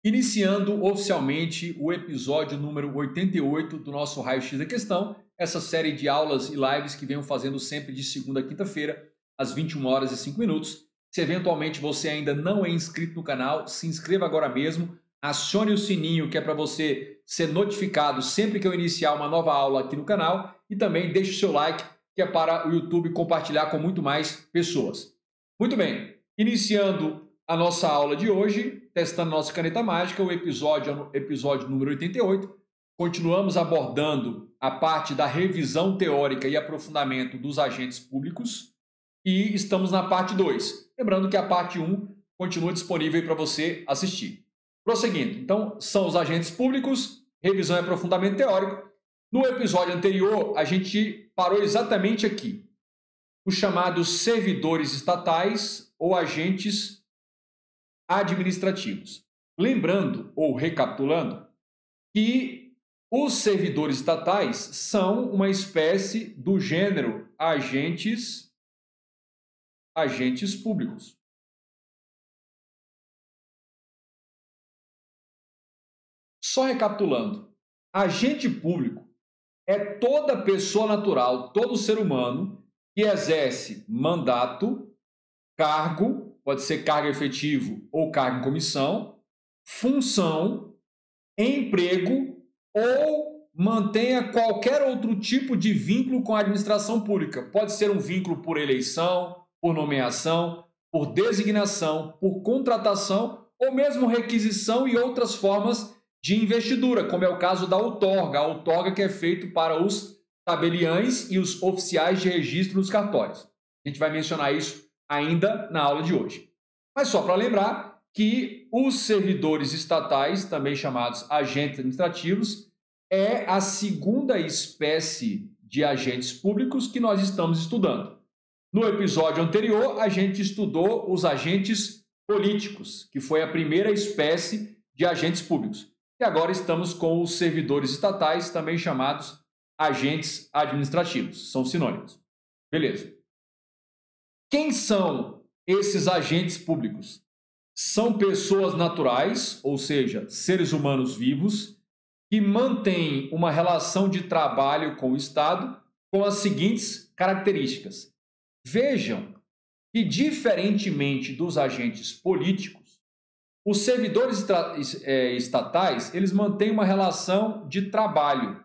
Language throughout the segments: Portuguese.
Iniciando oficialmente o episódio número 88 do nosso Raio-X da Questão, essa série de aulas e lives que venho fazendo sempre de segunda a quinta-feira, às 21 horas e 5 minutos. Se eventualmente você ainda não é inscrito no canal, se inscreva agora mesmo, acione o sininho que é para você ser notificado sempre que eu iniciar uma nova aula aqui no canal e também deixe o seu like, que é para o YouTube compartilhar com muito mais pessoas. Muito bem, iniciando a nossa aula de hoje, testando nossa caneta mágica, o episódio número 88. Continuamos abordando a parte da revisão teórica e aprofundamento dos agentes públicos e estamos na parte 2. Lembrando que a parte 1 continua disponível para você assistir. Prosseguindo, então, são os agentes públicos, revisão e aprofundamento teórico. No episódio anterior, a gente parou exatamente aqui. Os chamados servidores estatais ou agentes administrativos. Lembrando ou recapitulando que os servidores estatais são uma espécie do gênero agentes públicos. Só recapitulando, agente público é toda pessoa natural, todo ser humano que exerce mandato, cargo, pode ser cargo efetivo ou cargo em comissão, função, emprego ou mantenha qualquer outro tipo de vínculo com a administração pública. Pode ser um vínculo por eleição, por nomeação, por designação, por contratação ou mesmo requisição e outras formas de investidura, como é o caso da outorga, a outorga que é feito para os tabeliães e os oficiais de registro nos cartórios. A gente vai mencionar isso ainda na aula de hoje. Mas só para lembrar que os servidores estatais, também chamados agentes administrativos, é a segunda espécie de agentes públicos que nós estamos estudando. No episódio anterior, a gente estudou os agentes políticos, que foi a primeira espécie de agentes públicos. E agora estamos com os servidores estatais, também chamados agentes administrativos. São sinônimos. Beleza. Quem são esses agentes públicos? São pessoas naturais, ou seja, seres humanos vivos, que mantêm uma relação de trabalho com o Estado com as seguintes características. Vejam que, diferentemente dos agentes políticos, os servidores estatais, eles mantêm uma relação de trabalho.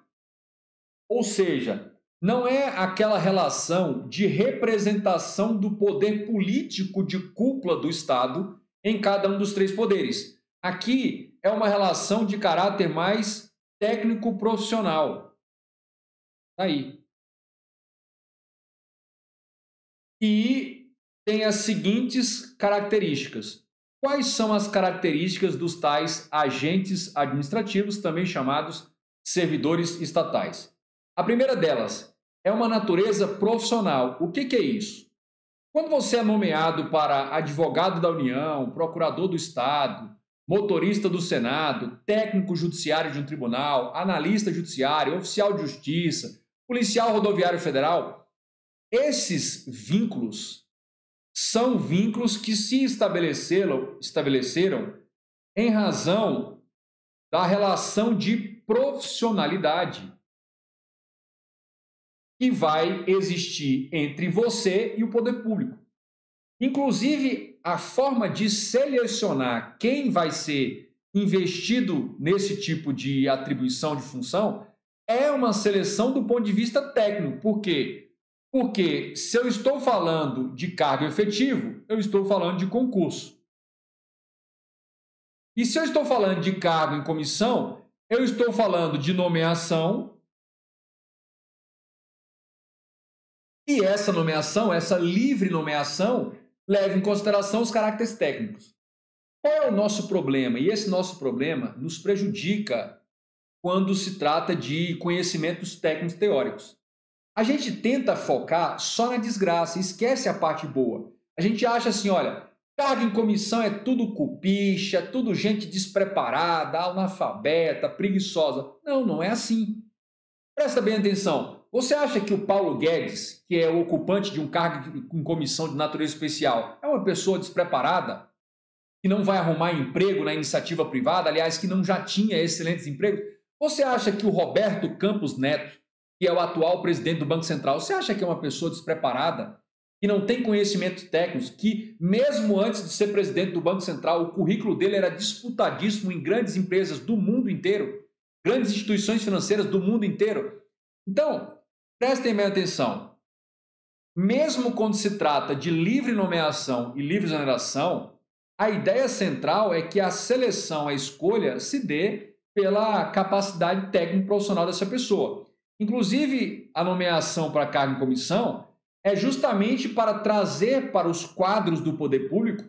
Ou seja, não é aquela relação de representação do poder político de cúpula do Estado em cada um dos três poderes. Aqui é uma relação de caráter mais técnico-profissional. Aí. E tem as seguintes características. Quais são as características dos tais agentes administrativos, também chamados servidores estatais? A primeira delas é uma natureza profissional. O que é isso? Quando você é nomeado para advogado da União, procurador do Estado, motorista do Senado, técnico judiciário de um tribunal, analista judiciário, oficial de justiça, policial rodoviário federal, esses vínculos são vínculos que se estabeleceram em razão da relação de profissionalidade que vai existir entre você e o poder público. Inclusive, a forma de selecionar quem vai ser investido nesse tipo de atribuição de função é uma seleção do ponto de vista técnico. Por quê? Porque se eu estou falando de cargo efetivo, eu estou falando de concurso. E se eu estou falando de cargo em comissão, eu estou falando de nomeação. E essa nomeação, essa livre nomeação, leva em consideração os caracteres técnicos. Qual é o nosso problema? E esse nosso problema nos prejudica quando se trata de conhecimentos técnicos teóricos. A gente tenta focar só na desgraça, esquece a parte boa. A gente acha assim, olha, cargo em comissão é tudo cupicha, tudo gente despreparada, analfabeta, preguiçosa. Não, não é assim. Presta bem atenção. Você acha que o Paulo Guedes, que é o ocupante de um cargo em comissão de natureza especial, é uma pessoa despreparada? que não vai arrumar emprego na iniciativa privada, aliás, que não já tinha excelentes empregos? Você acha que o Roberto Campos Neto, que é o atual presidente do Banco Central, você acha que é uma pessoa despreparada, que não tem conhecimentos técnicos, que mesmo antes de ser presidente do Banco Central, o currículo dele era disputadíssimo em grandes empresas do mundo inteiro, grandes instituições financeiras do mundo inteiro? Então, prestem bem atenção. Mesmo quando se trata de livre nomeação e livre exoneração, a ideia central é que a seleção, a escolha, se dê pela capacidade técnica profissional dessa pessoa. Inclusive, a nomeação para cargo em comissão é justamente para trazer para os quadros do poder público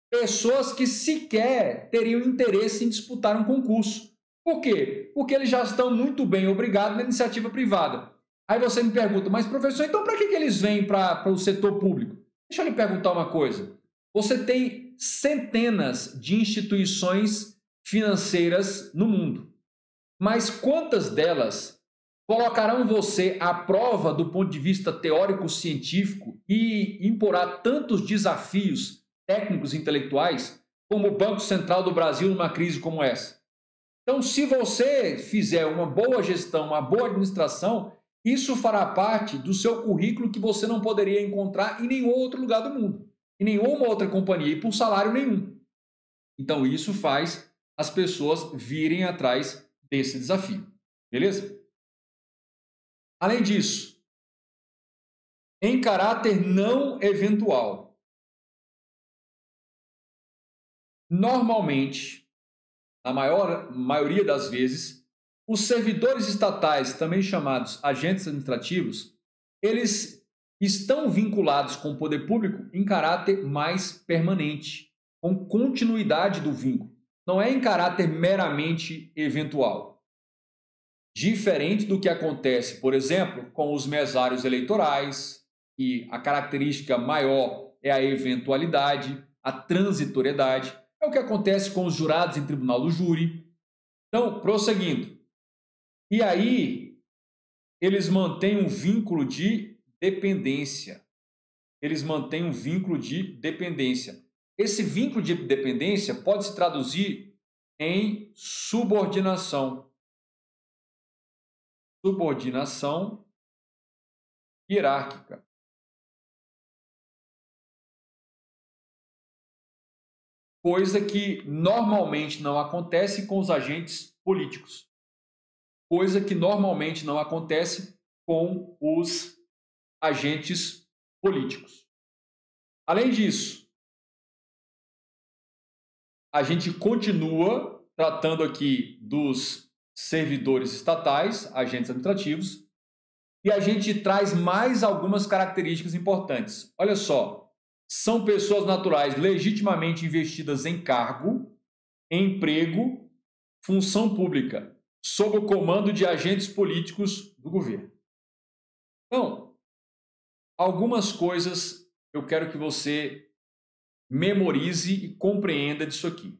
pessoas que sequer teriam interesse em disputar um concurso. Por quê? Porque eles já estão muito bem obrigados na iniciativa privada. Aí você me pergunta, mas professor, então para que eles vêm para o setor público? Deixa eu lhe perguntar uma coisa. Você tem centenas de instituições financeiras no mundo, mas quantas delas colocarão você à prova do ponto de vista teórico-científico e imporá tantos desafios técnicos e intelectuais como o Banco Central do Brasil numa crise como essa? Então, se você fizer uma boa gestão, uma boa administração, isso fará parte do seu currículo que você não poderia encontrar em nenhum outro lugar do mundo, em nenhuma outra companhia e por salário nenhum. Então, isso faz as pessoas virem atrás desse desafio. Beleza? Além disso, em caráter não eventual, normalmente, na maioria das vezes, os servidores estatais, também chamados agentes administrativos, eles estão vinculados com o poder público em caráter mais permanente, com continuidade do vínculo. Não é em caráter meramente eventual. Diferente do que acontece, por exemplo, com os mesários eleitorais, e a característica maior é a eventualidade, a transitoriedade. É o que acontece com os jurados em tribunal do júri. Então, prosseguindo. E aí, eles mantêm um vínculo de dependência. Eles mantêm um vínculo de dependência. Esse vínculo de dependência pode se traduzir em subordinação. Subordinação hierárquica. Coisa que normalmente não acontece com os agentes políticos. Coisa que normalmente não acontece com os agentes políticos. Além disso, a gente continua tratando aqui dos servidores estatais, agentes administrativos, e a gente traz mais algumas características importantes. Olha só, são pessoas naturais legitimamente investidas em cargo, emprego, função pública, sob o comando de agentes políticos do governo. Então, algumas coisas eu quero que você memorize e compreenda disso aqui.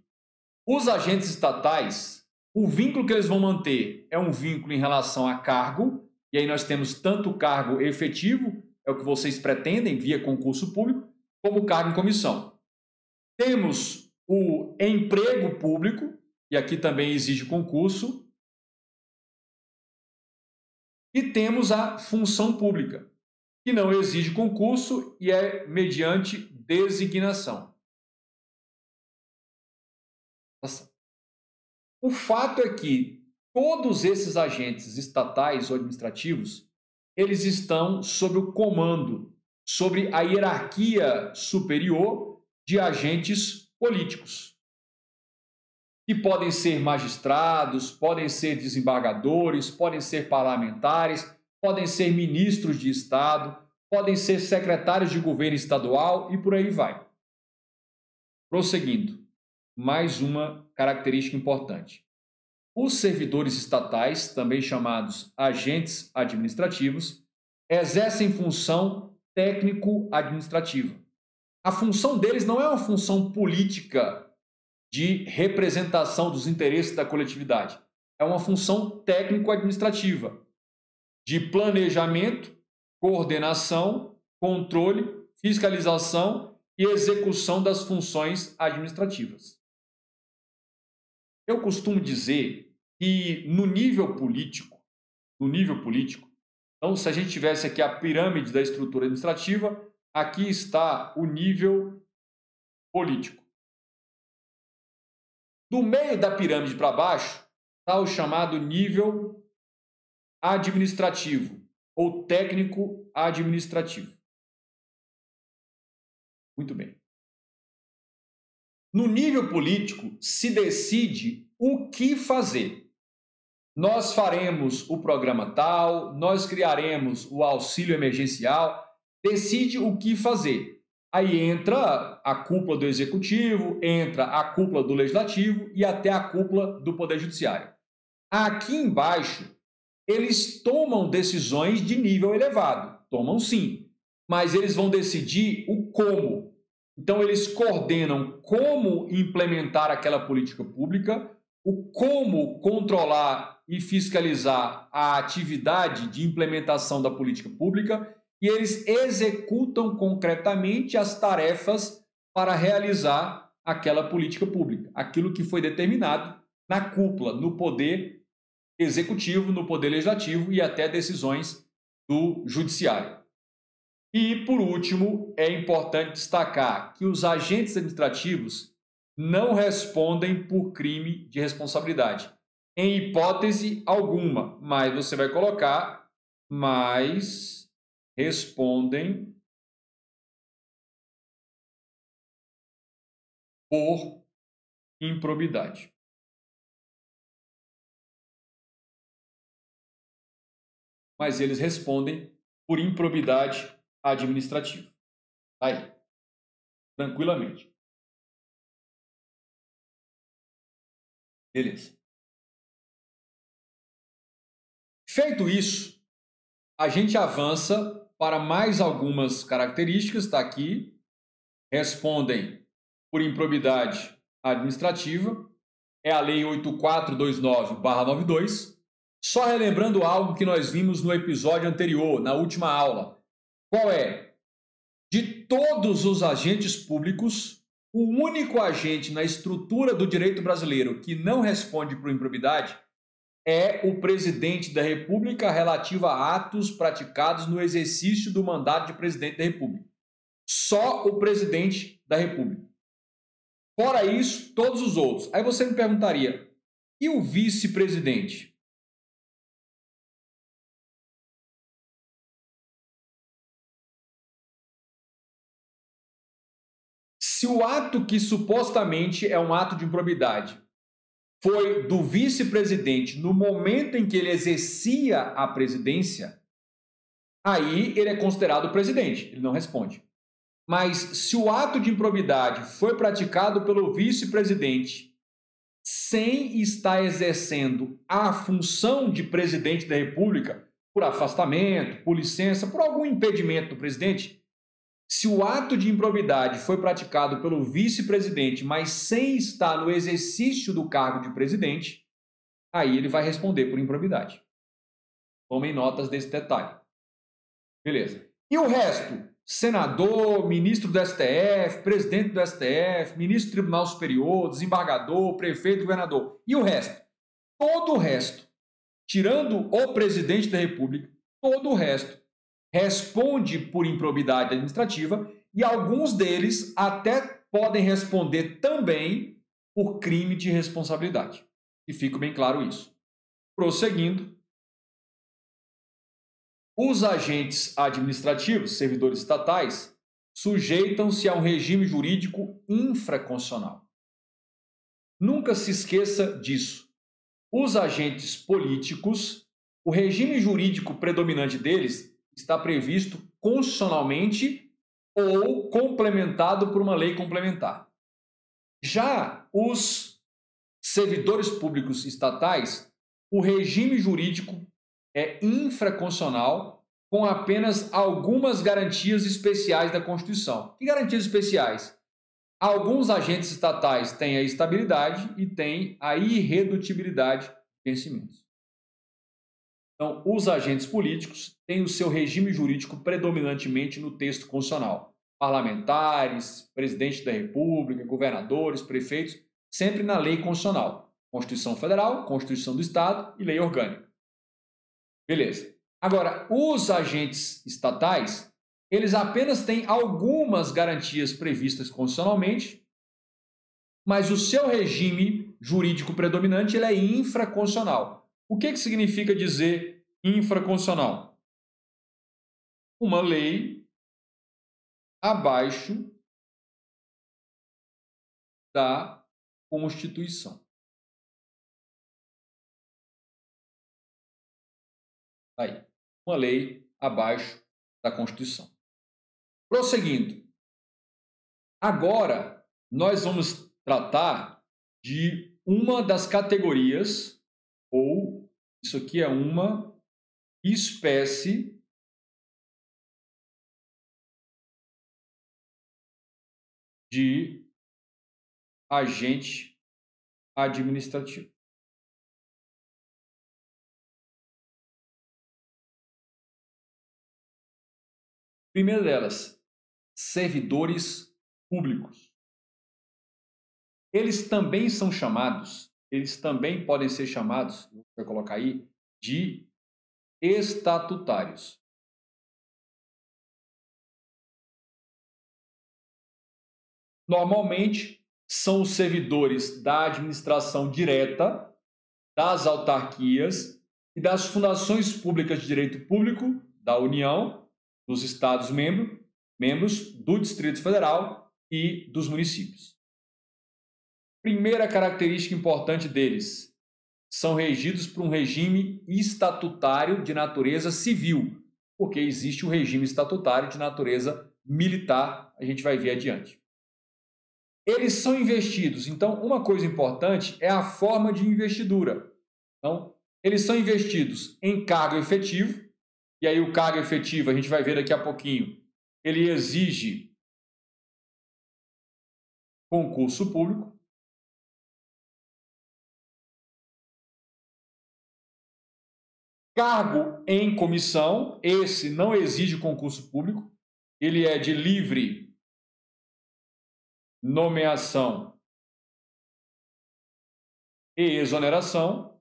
Os agentes estatais, o vínculo que eles vão manter é um vínculo em relação a cargo, e aí nós temos tanto o cargo efetivo, é o que vocês pretendem via concurso público, como o cargo em comissão. Temos o emprego público, e aqui também exige concurso, e temos a função pública, que não exige concurso e é mediante designação. O fato é que todos esses agentes estatais ou administrativos, eles estão sob o comando, sobre a hierarquia superior de agentes políticos, que podem ser magistrados, podem ser desembargadores, podem ser parlamentares, podem ser ministros de Estado, podem ser secretários de governo estadual e por aí vai. Prosseguindo, mais uma característica importante. Os servidores estatais, também chamados agentes administrativos, exercem função técnico-administrativa. A função deles não é uma função política de representação dos interesses da coletividade. É uma função técnico-administrativa de planejamento, coordenação, controle, fiscalização e execução das funções administrativas. Eu costumo dizer que no nível político, então se a gente tivesse aqui a pirâmide da estrutura administrativa, aqui está o nível político. Do meio da pirâmide para baixo está o chamado nível administrativo ou técnico administrativo. Muito bem. No nível político se decide o que fazer. Nós faremos o programa tal, nós criaremos o auxílio emergencial, decide o que fazer. Aí entra a cúpula do executivo, entra a cúpula do legislativo e até a cúpula do poder judiciário. Aqui embaixo, eles tomam decisões de nível elevado, tomam sim, mas eles vão decidir o como. Então, eles coordenam como implementar aquela política pública, o como controlar e fiscalizar a atividade de implementação da política pública e eles executam concretamente as tarefas para realizar aquela política pública, aquilo que foi determinado na cúpula, no poder executivo, no poder legislativo e até decisões do judiciário. E, por último, é importante destacar que os agentes administrativos não respondem por crime de responsabilidade, em hipótese alguma, mas você vai colocar, mas respondem por improbidade. Mas eles respondem por improbidade administrativa. Aí, tranquilamente. Beleza. Feito isso, a gente avança para mais algumas características, está aqui. Respondem por improbidade administrativa. É a Lei 8429/92. Só relembrando algo que nós vimos no episódio anterior, na última aula. Qual é? De todos os agentes públicos, o único agente na estrutura do direito brasileiro que não responde por improbidade é o presidente da República relativo a atos praticados no exercício do mandato de presidente da República. Só o presidente da República. Fora isso, todos os outros. Aí você me perguntaria, e o vice-presidente? Se o ato que supostamente é um ato de improbidade foi do vice-presidente no momento em que ele exercia a presidência, aí ele é considerado presidente, ele não responde. Mas se o ato de improbidade foi praticado pelo vice-presidente sem estar exercendo a função de presidente da República, por afastamento, por licença, por algum impedimento do presidente, se o ato de improbidade foi praticado pelo vice-presidente, mas sem estar no exercício do cargo de presidente, aí ele vai responder por improbidade. Tomem notas desse detalhe. Beleza. E o resto? Senador, ministro do STF, presidente do STF, ministro do Tribunal Superior, desembargador, prefeito, governador. E o resto? Todo o resto, tirando o presidente da República, todo o resto responde por improbidade administrativa e alguns deles até podem responder também por crime de responsabilidade. E fica bem claro isso. Prosseguindo, os agentes administrativos, servidores estatais, sujeitam-se a um regime jurídico infraconstitucional. Nunca se esqueça disso. Os agentes políticos, o regime jurídico predominante deles está previsto constitucionalmente ou complementado por uma lei complementar. Já os servidores públicos estatais, o regime jurídico é infraconstitucional com apenas algumas garantias especiais da Constituição. Que garantias especiais? Alguns agentes estatais têm a estabilidade e têm a irredutibilidade de vencimentos. Então, os agentes políticos têm o seu regime jurídico predominantemente no texto constitucional. parlamentares, presidente da República, governadores, prefeitos, sempre na lei constitucional. Constituição Federal, Constituição do Estado e lei orgânica. Beleza. Agora, os agentes estatais, eles apenas têm algumas garantias previstas constitucionalmente, mas o seu regime jurídico predominante ele é infraconstitucional. O que significa dizer infraconstitucional? Uma lei abaixo da Constituição. Aí, uma lei abaixo da Constituição. Prosseguindo. Agora, nós vamos tratar de uma das categorias, ou isso aqui é uma espécie de agente administrativo. Primeira delas, servidores públicos. Eles também são chamados, eles também podem ser chamados, vou colocar aí, de estatutários. Normalmente, são os servidores da administração direta, das autarquias e das fundações públicas de direito público da União, dos Estados-membros, do Distrito Federal e dos municípios. Primeira característica importante deles, são regidos por um regime estatutário de natureza civil, porque existe o regime estatutário de natureza militar, a gente vai ver adiante. Eles são investidos, então uma coisa importante é a forma de investidura. Então, eles são investidos em cargo efetivo, e aí o cargo efetivo, a gente vai ver daqui a pouquinho, ele exige concurso público. Cargo em comissão, esse não exige concurso público, ele é de livre nomeação e exoneração.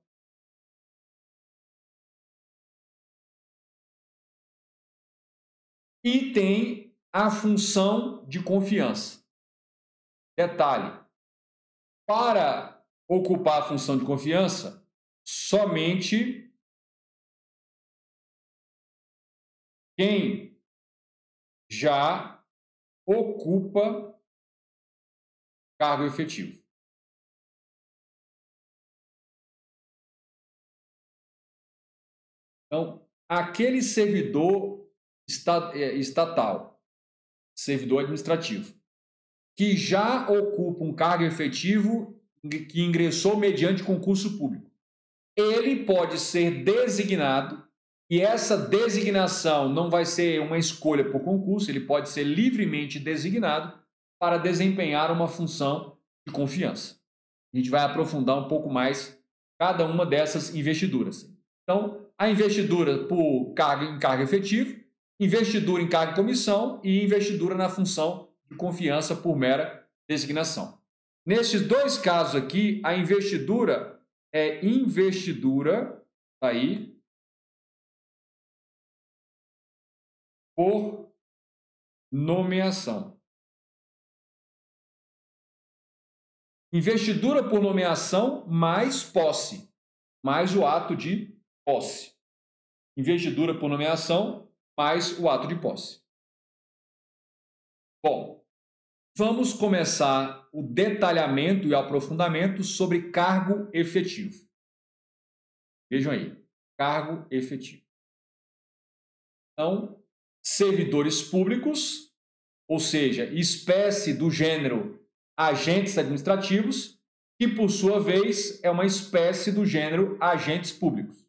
E tem a função de confiança. Detalhe, para ocupar a função de confiança, somente quem já ocupa cargo efetivo. Então, aquele servidor estatal, servidor administrativo, que já ocupa um cargo efetivo que ingressou mediante concurso público, ele pode ser designado, e essa designação não vai ser uma escolha por concurso, ele pode ser livremente designado para desempenhar uma função de confiança. A gente vai aprofundar um pouco mais cada uma dessas investiduras. Então, a investidura por cargo em cargo efetivo, investidura em cargo em comissão e investidura na função de confiança por mera designação. Nesses dois casos aqui, a investidura é investidura aí por nomeação. Investidura por nomeação mais posse, mais o ato de posse. Investidura por nomeação mais o ato de posse. Bom, vamos começar o detalhamento e aprofundamento sobre cargo efetivo. Vejam aí, cargo efetivo. Então, servidores públicos, ou seja, espécie do gênero agentes administrativos, que por sua vez é uma espécie do gênero agentes públicos.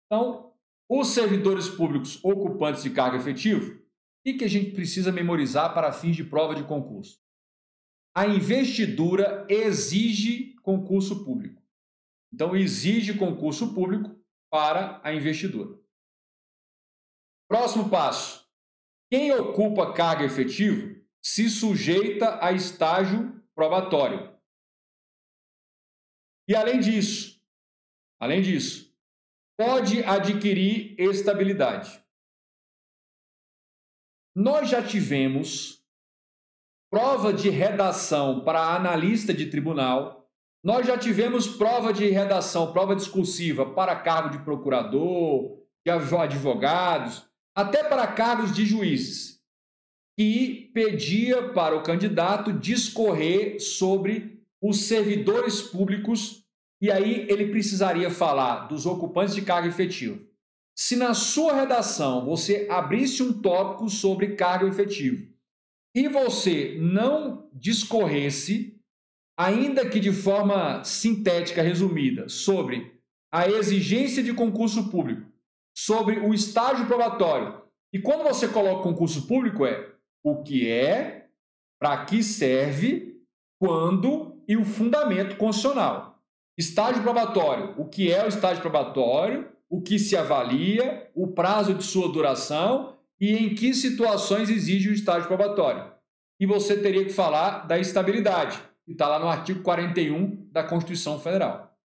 Então, os servidores públicos ocupantes de cargo efetivo, o que a gente precisa memorizar para fins de prova de concurso? A investidura exige concurso público. Então, exige concurso público para a investidura. Próximo passo. Quem ocupa cargo efetivo se sujeita a estágio probatório. E além disso, pode adquirir estabilidade. Nós já tivemos prova de redação para analista de tribunal, nós já tivemos prova de redação, prova discursiva para cargo de procurador, de advogados, até para cargos de juízes, e pedia para o candidato discorrer sobre os servidores públicos, e aí ele precisaria falar dos ocupantes de cargo efetivo. Se na sua redação você abrisse um tópico sobre cargo efetivo e você não discorresse, ainda que de forma sintética, resumida, sobre a exigência de concurso público, sobre o estágio probatório, e quando você coloca concurso público o que é, para que serve, quando e o fundamento constitucional. Estágio probatório, o que é o estágio probatório, o que se avalia, o prazo de sua duração e em que situações exige o estágio probatório. E você teria que falar da estabilidade, que está lá no artigo 41 da Constituição Federal.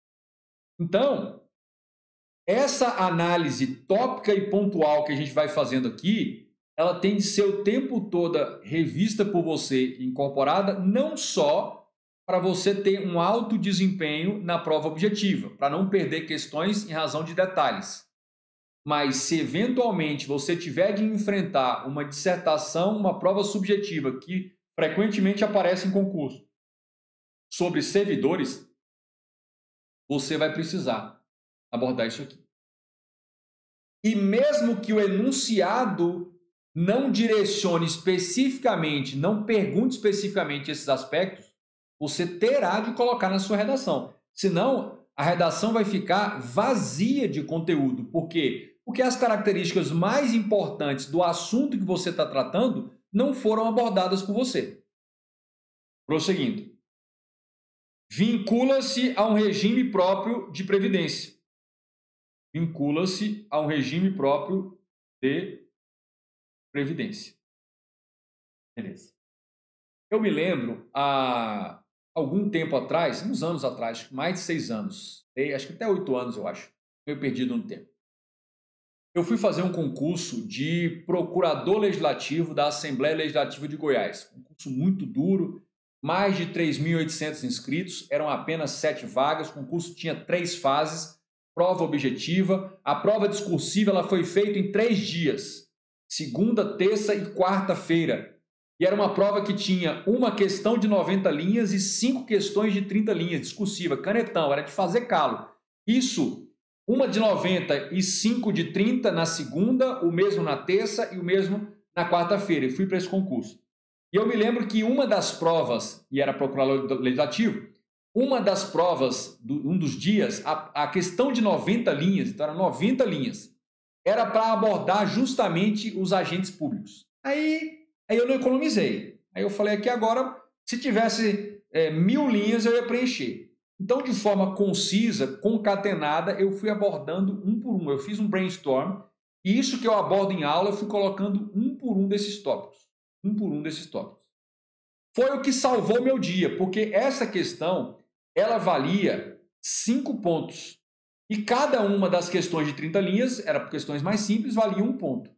Então, essa análise tópica e pontual que a gente vai fazendo aqui, ela tem de ser o tempo todo revista por você, incorporada, não só para você ter um alto desempenho na prova objetiva, para não perder questões em razão de detalhes. Mas se eventualmente você tiver de enfrentar uma dissertação, uma prova subjetiva, que frequentemente aparece em concurso, sobre servidores, você vai precisar abordar isso aqui. E mesmo que o enunciado não direcione especificamente, não pergunte especificamente esses aspectos, você terá de colocar na sua redação. Senão, a redação vai ficar vazia de conteúdo. Por quê? Porque as características mais importantes do assunto que você está tratando não foram abordadas por você. Prosseguindo. Vincula-se a um regime próprio de previdência. Vincula-se a um regime próprio de previdência. Beleza. Eu me lembro, há algum tempo atrás, uns anos atrás, mais de 6 anos, acho que até 8 anos, eu acho, meio perdido no tempo. Eu fui fazer um concurso de procurador legislativo da Assembleia Legislativa de Goiás. Um concurso muito duro, mais de 3.800 inscritos, eram apenas 7 vagas, o concurso tinha 3 fases, prova objetiva. A prova discursiva ela foi feita em 3 dias, segunda, terça e quarta-feira. E era uma prova que tinha uma questão de 90 linhas e 5 questões de 30 linhas, discursiva, canetão, era de fazer calo. Isso, uma de 90 e 5 de 30 na segunda, o mesmo na terça e o mesmo na quarta-feira. Eu fui para esse concurso. E eu me lembro que uma das provas, e era procurador legislativo, uma das provas, um dos dias, a questão de 90 linhas, então eram 90 linhas, era para abordar justamente os agentes públicos. Aí eu não economizei. Aí eu falei aqui agora, se tivesse 1.000 linhas, eu ia preencher. Então, de forma concisa, concatenada, eu fui abordando um por um. Eu fiz um brainstorm e isso que eu abordo em aula, eu fui colocando um por um desses tópicos. Um por um desses tópicos. Foi o que salvou meu dia, porque essa questão, ela valia 5 pontos. E cada uma das questões de 30 linhas, era por questões mais simples, valia 1 ponto.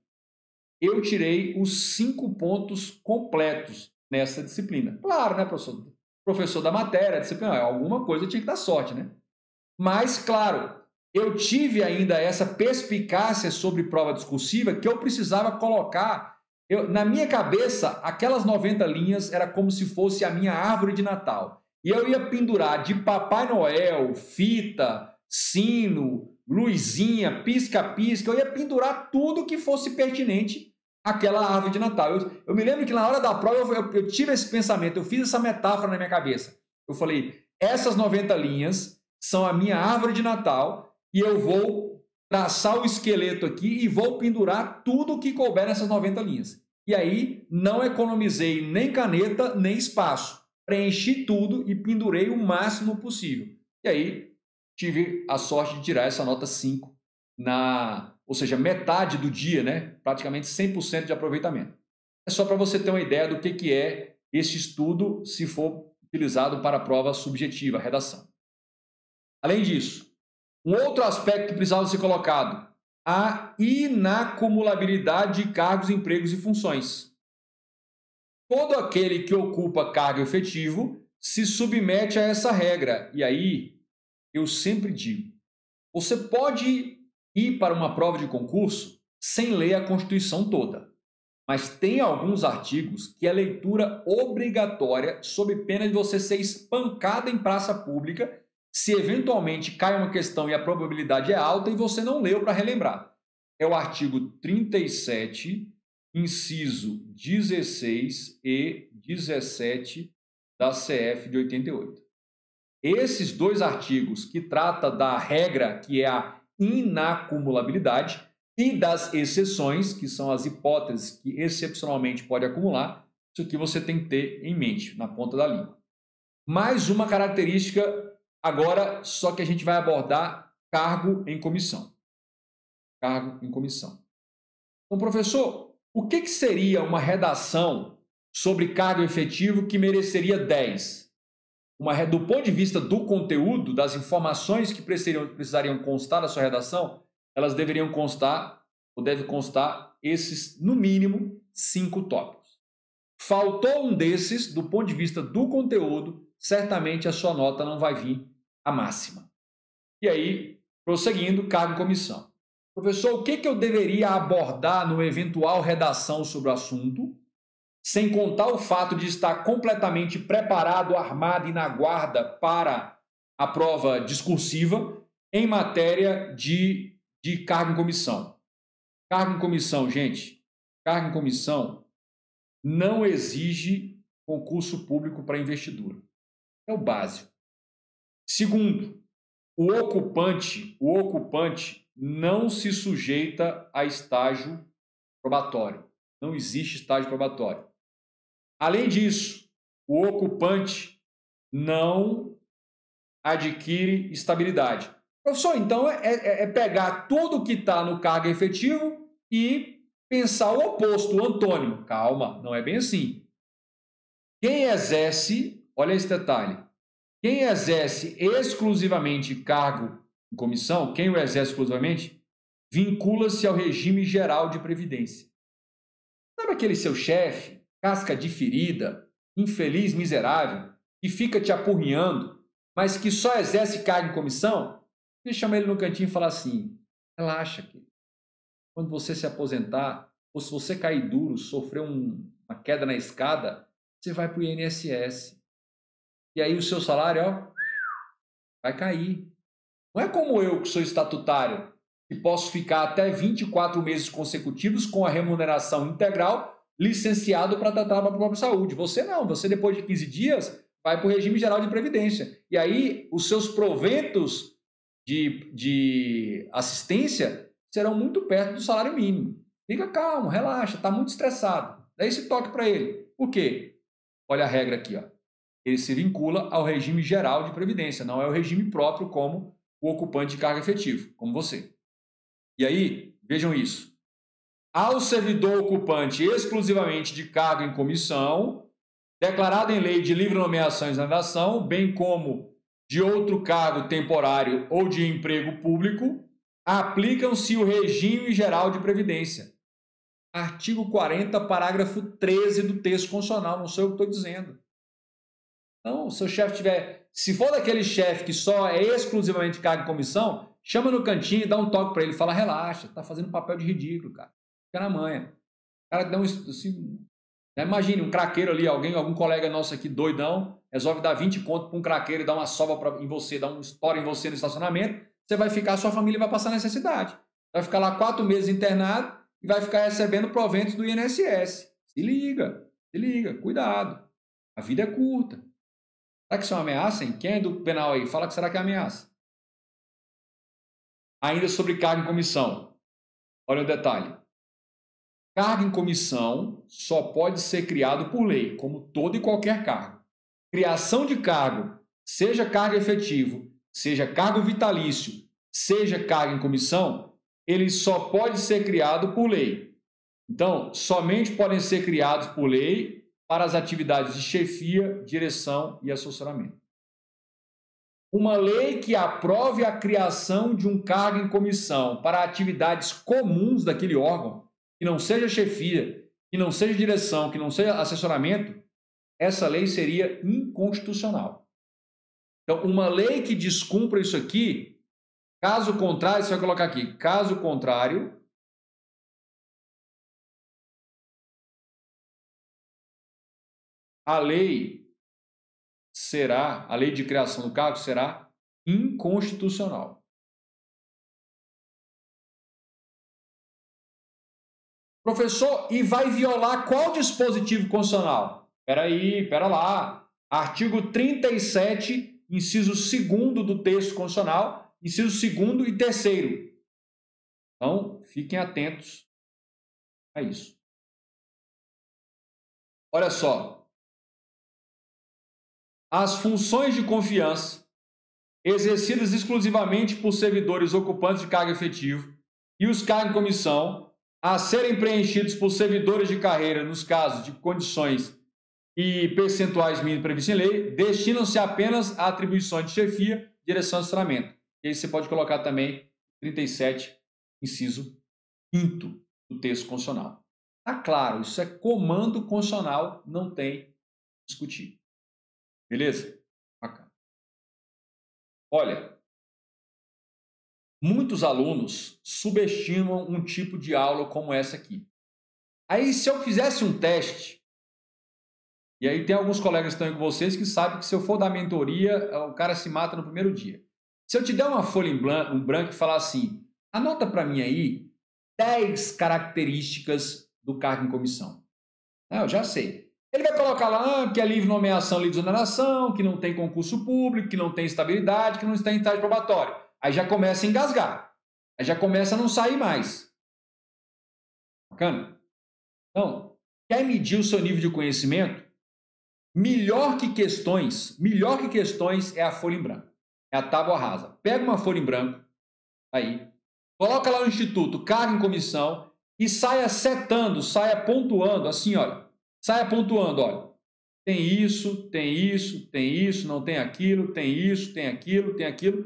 Eu tirei os 5 pontos completos nessa disciplina. Claro, né, professor? Professor da matéria, disciplina, alguma coisa tinha que dar sorte, né? Mas, claro, eu tive ainda essa perspicácia sobre prova discursiva que eu precisava colocar. Na minha cabeça, aquelas 90 linhas era como se fosse a minha árvore de Natal. E eu ia pendurar de Papai Noel, fita, sino, luzinha, pisca-pisca, eu ia pendurar tudo que fosse pertinente àquela árvore de Natal. Eu me lembro que na hora da prova eu tive esse pensamento, eu fiz essa metáfora na minha cabeça. Eu falei, essas 90 linhas são a minha árvore de Natal e eu vou traçar o esqueleto aqui e vou pendurar tudo que couber nessas 90 linhas. E aí não economizei nem caneta, nem espaço. Preenchi tudo e pendurei o máximo possível. E aí tive a sorte de tirar essa nota 5 na ou seja, metade do dia, né? Praticamente 100% de aproveitamento. É só para você ter uma ideia do que é este estudo se for utilizado para a prova subjetiva, redação. Além disso, um outro aspecto que precisava ser colocado, a inacumulabilidade de cargos, empregos e funções. Todo aquele que ocupa cargo efetivo se submete a essa regra. E aí, eu sempre digo, você pode ir para uma prova de concurso sem ler a Constituição toda. Mas tem alguns artigos que é leitura obrigatória sob pena de você ser espancado em praça pública se eventualmente cai uma questão e a probabilidade é alta e você não leu para relembrar. É o artigo 37, inciso 16 e 17 da CF de 88. Esses dois artigos que tratam da regra, que é a inacumulabilidade, e das exceções, que são as hipóteses que excepcionalmente pode acumular, isso aqui você tem que ter em mente, na ponta da língua. Mais uma característica agora, só que a gente vai abordar cargo em comissão. Cargo em comissão. Então, professor, o que seria uma redação sobre cargo efetivo que mereceria 10? Do ponto de vista do conteúdo, das informações que precisariam constar da sua redação, elas deveriam constar, ou deve constar, esses, no mínimo, 5 tópicos. Faltou um desses, do ponto de vista do conteúdo, certamente a sua nota não vai vir a máxima. E aí, prosseguindo, cargo em comissão. Professor, o que eu deveria abordar no eventual redação sobre o assunto, sem contar o fato de estar completamente preparado, armado e na guarda para a prova discursiva em matéria de cargo em comissão? Cargo em comissão, gente, cargo em comissão não exige concurso público para investidura. É o básico. Segundo, o ocupante não se sujeita a estágio probatório. Não existe estágio probatório. Além disso, o ocupante não adquire estabilidade. Professor, então é pegar tudo que está no cargo efetivo e pensar o oposto, o antônimo. Calma, não é bem assim. Quem exerce, olha esse detalhe, quem exerce exclusivamente cargo em comissão, quem o exerce exclusivamente, vincula-se ao regime geral de previdência. Sabe aquele seu chefe, casca de ferida, infeliz, miserável, que fica te apurrinhando, mas que só exerce cargo em comissão? Você chama ele no cantinho e fala assim, relaxa, querido. Quando você se aposentar, ou se você cair duro, sofrer uma queda na escada, você vai para o INSS. E aí o seu salário, ó, vai cair. Não é como eu, que sou estatutário, que posso ficar até 24 meses consecutivos com a remuneração integral, licenciado para tratar da própria saúde. Você não, você depois de 15 dias vai para o regime geral de previdência. E aí os seus proventos de assistência serão muito perto do salário mínimo. Fica calmo, relaxa, está muito estressado. Daí esse toque para ele. Por quê? Olha a regra aqui, ó. Ele se vincula ao regime geral de previdência, não é o regime próprio como o ocupante de cargo efetivo, como você. E aí, vejam isso. Ao servidor ocupante exclusivamente de cargo em comissão, declarado em lei de livre nomeação e exoneração, bem como de outro cargo temporário ou de emprego público, aplicam-se o regime geral de previdência. Artigo 40, parágrafo 13 do texto constitucional, não sou eu que estou dizendo. Então, se o chefe tiver... Se for daquele chefe que só é exclusivamente cargo em comissão, chama no cantinho e dá um toque para ele. Fala, relaxa, tá fazendo papel de ridículo, cara. Fica na manha. O cara dá um... Assim, imagine um craqueiro ali, algum colega nosso aqui doidão, resolve dar 20 conto para um craqueiro e dar uma sova em você, dar um estouro em você no estacionamento, você vai ficar, sua família vai passar necessidade. Vai ficar lá 4 meses internado e vai ficar recebendo proventos do INSS. Se liga, cuidado. A vida é curta. Será que isso é uma ameaça, hein? Quem é do penal aí? Fala que será que é ameaça. Ainda sobre cargo em comissão. Olha o detalhe. Cargo em comissão só pode ser criado por lei, como todo e qualquer cargo. Criação de cargo, seja cargo efetivo, seja cargo vitalício, seja cargo em comissão, ele só pode ser criado por lei. Então, somente podem ser criados por lei para as atividades de chefia, direção e assessoramento. Uma lei que aprove a criação de um cargo em comissão para atividades comuns daquele órgão, que não seja chefia, que não seja direção, que não seja assessoramento, essa lei seria inconstitucional. Então, uma lei que descumpra isso aqui, caso contrário, você vai colocar aqui, caso contrário, a lei de criação do cargo será inconstitucional. Professor, e vai violar qual dispositivo constitucional? Espera lá. Artigo 37, inciso 2º do texto constitucional, inciso 2º e 3º. Então, fiquem atentos a isso. Olha só. As funções de confiança exercidas exclusivamente por servidores ocupantes de cargo efetivo e os cargos em comissão a serem preenchidos por servidores de carreira nos casos de condições e percentuais mínimos previstos em lei, destinam-se apenas a atribuições de chefia, direção e assessoramento. E aí você pode colocar também 37, inciso 5º do texto constitucional. Tá claro, isso é comando constitucional, não tem discutir. Beleza? Bacana. Olha, muitos alunos subestimam um tipo de aula como essa aqui. Aí, se eu fizesse um teste, e aí tem alguns colegas que estão aí com vocês que sabem que se eu for dar mentoria, o cara se mata no primeiro dia. Se eu te der uma folha em branco e falar assim, anota para mim aí 10 características do cargo em comissão. Eu já sei. Ele vai colocar lá que é livre nomeação, livre exoneração, que não tem concurso público, que não tem estabilidade, que não está em estágio probatório. Aí já começa a engasgar. Aí já começa a não sair mais. Bacana? Então, quer medir o seu nível de conhecimento? Melhor que questões é a folha em branco. É a tábua rasa. Pega uma folha em branco, aí, coloca lá no instituto, cargo em comissão, e saia setando, saia pontuando, assim, olha. Saia pontuando, olha. Tem isso, não tem aquilo, tem isso, tem aquilo, tem aquilo.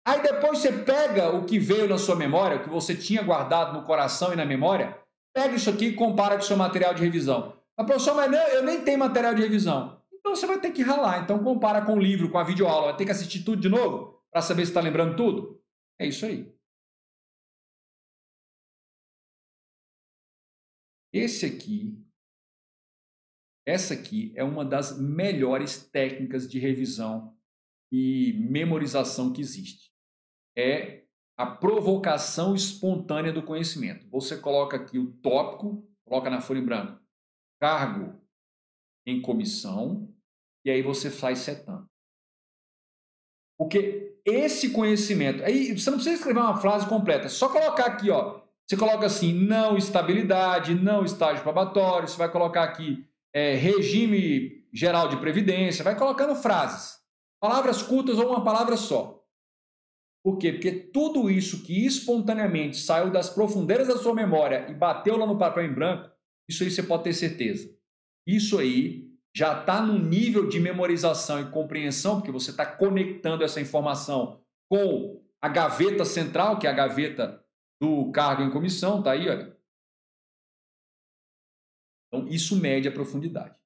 Aí depois você pega o que veio na sua memória, o que você tinha guardado no coração e na memória, pega isso aqui e compara com o seu material de revisão. Mas, professor, mas não, eu nem tenho material de revisão. Então você vai ter que ralar. Então compara com o livro, com a videoaula. Vai ter que assistir tudo de novo para saber se está lembrando tudo? É isso aí. Essa aqui é uma das melhores técnicas de revisão e memorização que existe. É a provocação espontânea do conhecimento. Você coloca aqui o tópico, coloca na folha em branco, cargo em comissão, e aí você faz setando. Porque esse conhecimento, aí você não precisa escrever uma frase completa, é só colocar aqui, ó. Você coloca assim, não estabilidade, não estágio probatório, você vai colocar aqui regime geral de previdência, vai colocando frases, palavras curtas ou uma palavra só. Por quê? Porque tudo isso que espontaneamente saiu das profundezas da sua memória e bateu lá no papel em branco, isso aí você pode ter certeza. Isso aí já está no nível de memorização e compreensão, porque você está conectando essa informação com a gaveta central, que é a gaveta do cargo em comissão, tá aí, olha. Então, isso mede a profundidade.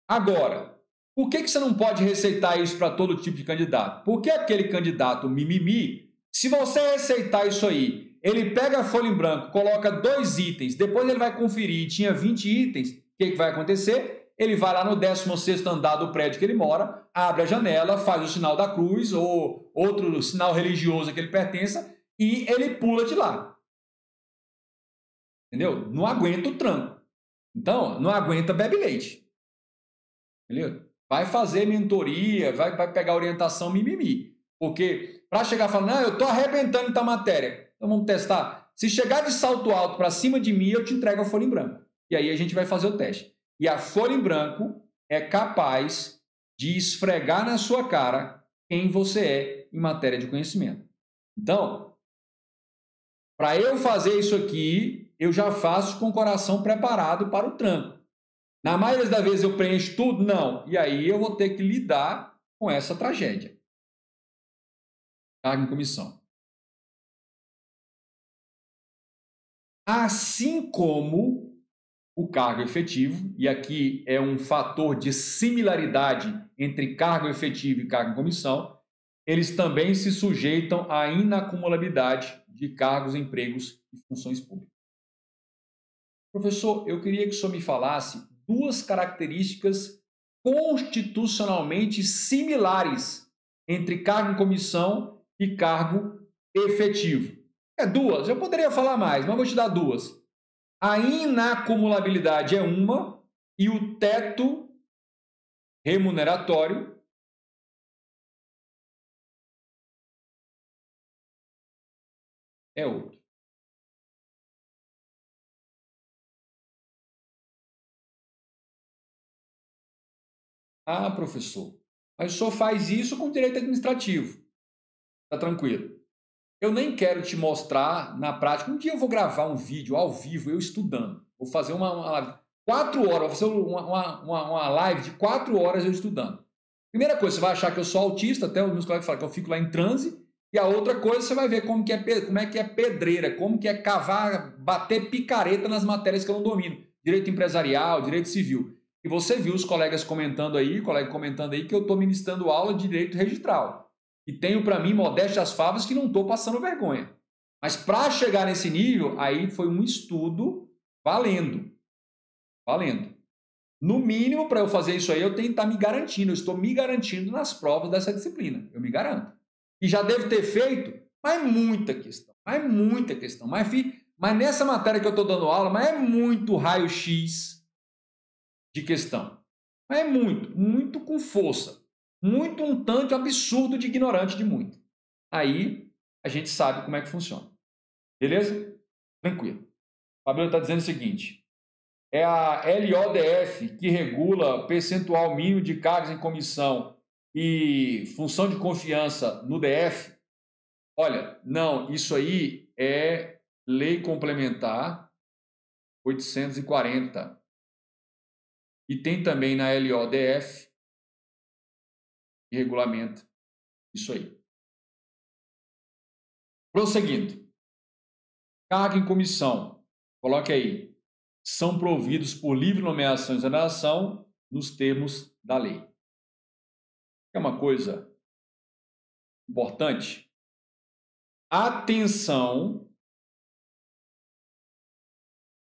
Agora, por que você não pode receitar isso para todo tipo de candidato? Porque aquele candidato mimimi, se você receitar isso aí, ele pega a folha em branco, coloca 2 itens, depois ele vai conferir e tinha 20 itens, o que vai acontecer? Ele vai lá no 16º andar do prédio que ele mora, abre a janela, faz o sinal da cruz ou outro sinal religioso a que ele pertença e ele pula de lá. Entendeu? Não aguenta o tranco. Então, não aguenta, bebe leite. Entendeu? Vai fazer mentoria, vai pegar orientação mimimi. Porque para chegar e falar, não, eu estou arrebentando em tal matéria. Então vamos testar. Se chegar de salto alto para cima de mim, eu te entrego a folha em branco. E aí a gente vai fazer o teste. E a folha em branco é capaz de esfregar na sua cara quem você é em matéria de conhecimento. Então, Para eu fazer isso aqui, eu já faço com o coração preparado para o tranco. Na maioria das vezes eu preencho tudo? Não. E aí eu vou ter que lidar com essa tragédia. Cargo em comissão. Assim como o cargo efetivo, e aqui é um fator de similaridade entre cargo efetivo e cargo em comissão, eles também se sujeitam à inacumulabilidade de cargos, empregos e funções públicas. Professor, eu queria que o senhor me falasse duas características constitucionalmente similares entre cargo em comissão e cargo efetivo. Duas, eu poderia falar mais, mas vou te dar duas. A inacumulabilidade é uma e o teto remuneratório é outro. Ah, professor, mas o senhor faz isso com direito administrativo. Tá tranquilo. Eu nem quero te mostrar na prática. Um dia eu vou gravar um vídeo ao vivo, eu estudando. Vou fazer uma live. 4 horas, vou fazer uma live de 4 horas eu estudando. Primeira coisa, você vai achar que eu sou autista, até os meus colegas falam que eu fico lá em transe. E a outra coisa, você vai ver como é que é pedreira, como que é cavar, bater picareta nas matérias que eu não domino. Direito empresarial, direito civil. E você viu os colegas comentando aí, colega comentando aí, que eu estou ministrando aula de direito registral. E tenho para mim, modéstia as favas, que não estou passando vergonha. Mas para chegar nesse nível, aí foi um estudo valendo. Valendo. No mínimo, para eu fazer isso aí, eu tenho que estar me garantindo. Eu estou me garantindo nas provas dessa disciplina. Eu me garanto. E já devo ter feito, mas muita questão. Mas muita questão. Mas nessa matéria que eu estou dando aula, mas é muito raio-x de questão. Mas é muito, muito com força. Muito um tanto absurdo de ignorante de muito. Aí a gente sabe como é que funciona. Beleza? Tranquilo. O Fabrício está dizendo o seguinte: é a LODF que regula percentual mínimo de cargos em comissão e função de confiança no DF. Olha, não, isso aí é Lei Complementar 840. E tem também na LODF que regulamenta isso aí. Prosseguindo. Cargo em comissão. Coloque aí. São providos por livre nomeação e exoneração nos termos da lei. É uma coisa importante. Atenção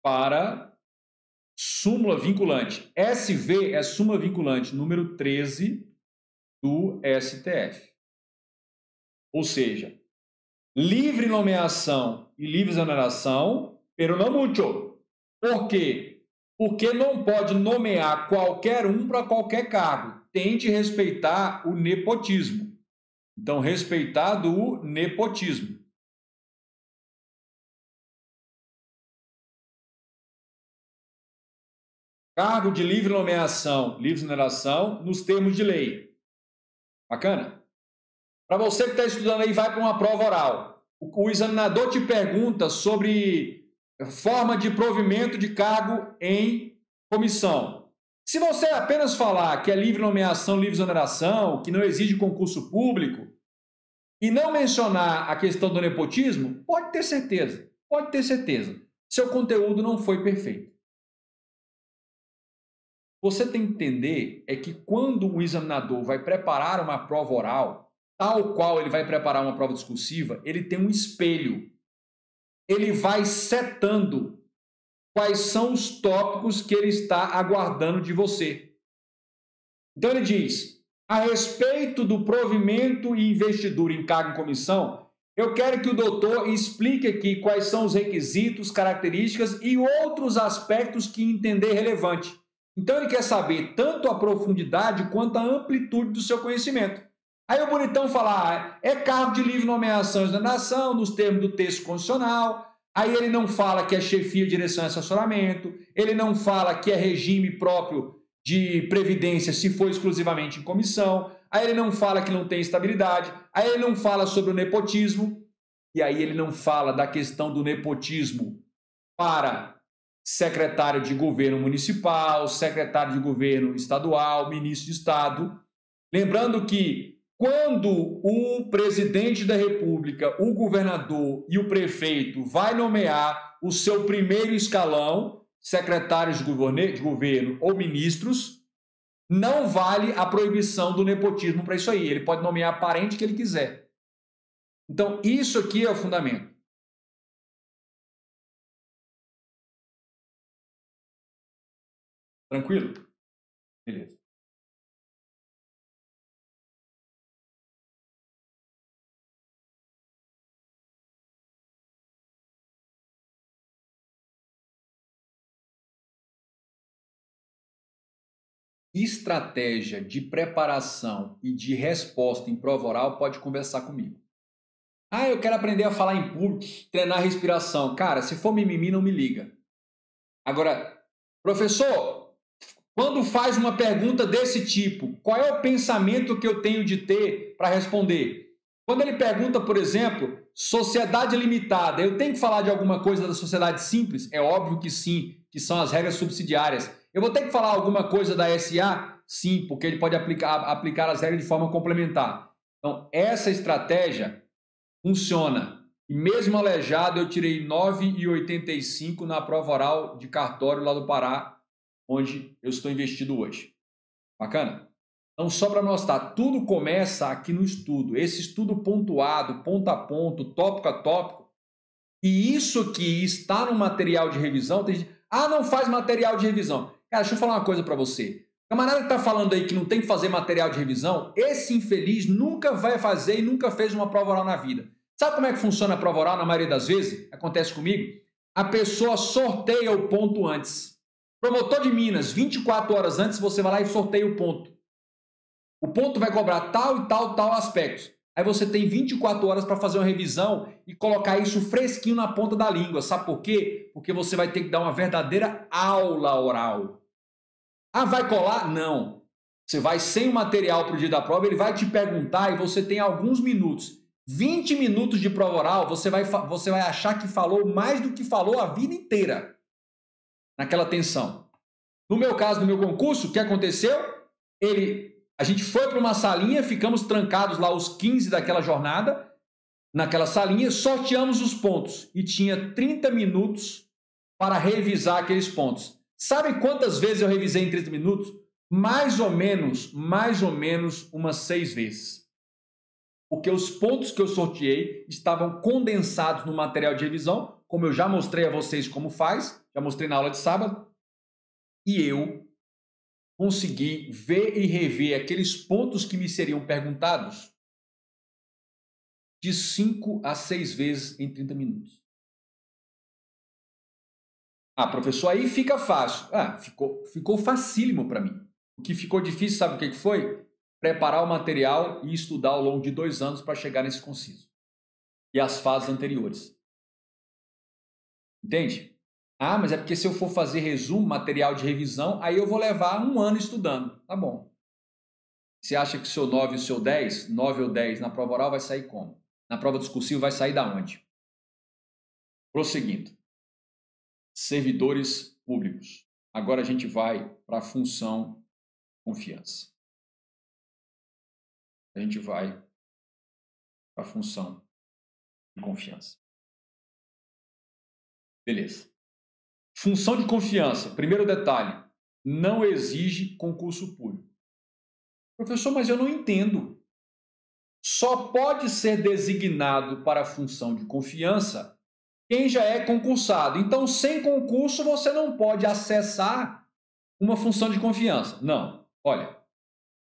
para súmula vinculante. SV é súmula vinculante número 13 do STF. Ou seja, livre nomeação e livre exoneração, pero não mucho. Por quê? Porque não pode nomear qualquer um para qualquer cargo. Tem de respeitar o nepotismo. Então, respeitado o nepotismo. Cargo de livre nomeação, livre exoneração, nos termos de lei. Bacana? Para você que está estudando aí, vai para uma prova oral. O examinador te pergunta sobre forma de provimento de cargo em comissão. Se você apenas falar que é livre nomeação, livre exoneração, que não exige concurso público, e não mencionar a questão do nepotismo, pode ter certeza, seu conteúdo não foi perfeito. Você tem que entender é que quando o examinador vai preparar uma prova oral, tal qual ele vai preparar uma prova discursiva, ele tem um espelho. Ele vai setando quais são os tópicos que ele está aguardando de você. Então ele diz: a respeito do provimento e investidura em cargo em comissão, eu quero que o doutor explique aqui quais são os requisitos, características e outros aspectos que entender relevante. Então ele quer saber tanto a profundidade quanto a amplitude do seu conhecimento. Aí o bonitão fala, é cargo de livre nomeação e exoneração, nos termos do texto constitucional. Aí ele não fala que é chefia, direção e assessoramento. Ele não fala que é regime próprio de previdência se for exclusivamente em comissão. Aí ele não fala que não tem estabilidade. Aí ele não fala sobre o nepotismo. e aí ele não fala da questão do nepotismo para secretário de governo municipal, secretário de governo estadual, ministro de Estado. Lembrando que quando o presidente da República, o governador e o prefeito vai nomear o seu primeiro escalão, secretários de governo ou ministros, não vale a proibição do nepotismo para isso aí. Ele pode nomear parente que ele quiser. Então, isso aqui é o fundamento. Tranquilo? Beleza. Estratégia de preparação e de resposta em prova oral, pode conversar comigo. Ah, eu quero aprender a falar em público, treinar respiração. Cara, se for mimimi, não me liga. Agora, professor, quando faz uma pergunta desse tipo, qual é o pensamento que eu tenho de ter para responder? Quando ele pergunta, por exemplo, sociedade limitada, eu tenho que falar de alguma coisa da sociedade simples? É óbvio que sim, que são as regras subsidiárias. Eu vou ter que falar alguma coisa da SA? Sim, porque ele pode aplicar as regras de forma complementar. Então, essa estratégia funciona. E mesmo aleijado, eu tirei 9,85 na prova oral de cartório lá do Pará, onde eu estou investido hoje. Bacana? Então, só para mostrar, tudo começa aqui no estudo. Esse estudo pontuado, ponto a ponto, tópico a tópico. E isso que está no material de revisão, tem gente, não faz material de revisão. Cara, deixa eu falar uma coisa para você. O camarada que está falando aí que não tem que fazer material de revisão, esse infeliz nunca vai fazer e nunca fez uma prova oral na vida. Sabe como é que funciona a prova oral na maioria das vezes? Acontece comigo. A pessoa sorteia o ponto antes. Promotor de Minas, 24 horas antes, você vai lá e sorteia o ponto. O ponto vai cobrar tal e tal aspectos. Aí você tem 24 horas para fazer uma revisão e colocar isso fresquinho na ponta da língua. Sabe por quê? Porque você vai ter que dar uma verdadeira aula oral. Vai colar? Não. Você vai sem o material para o dia da prova, ele vai te perguntar e você tem alguns minutos. 20 minutos de prova oral, você vai achar que falou mais do que falou a vida inteira naquela tensão. No meu caso, no meu concurso, o que aconteceu? A gente foi para uma salinha, ficamos trancados lá os 15 daquela jornada, naquela salinha, sorteamos os pontos e tinha 30 minutos para revisar aqueles pontos. Sabe quantas vezes eu revisei em 30 minutos? Mais ou menos umas 6 vezes. Porque os pontos que eu sorteei estavam condensados no material de revisão, como eu já mostrei a vocês como faz, já mostrei na aula de sábado, e eu consegui ver e rever aqueles pontos que me seriam perguntados de 5 a 6 vezes em 30 minutos. Professor, aí fica fácil. Ficou facílimo para mim. O que ficou difícil, sabe o que foi? Preparar o material e estudar ao longo de 2 anos para chegar nesse conciso. E as fases anteriores. Entende? Mas é porque se eu for fazer resumo, material de revisão, aí eu vou levar 1 ano estudando. Tá bom. Você acha que o seu 9 e o seu 10, 9 ou 10 na prova oral vai sair como? Na prova discursiva vai sair da onde? Prosseguindo. Servidores públicos. Agora a gente vai para a função confiança. A gente vai para a função de confiança. Beleza. Função de confiança. Primeiro detalhe. Não exige concurso público. Professor, mas eu não entendo. Só pode ser designado para a função de confiança quem já é concursado. Então, sem concurso, você não pode acessar uma função de confiança. Não. Olha,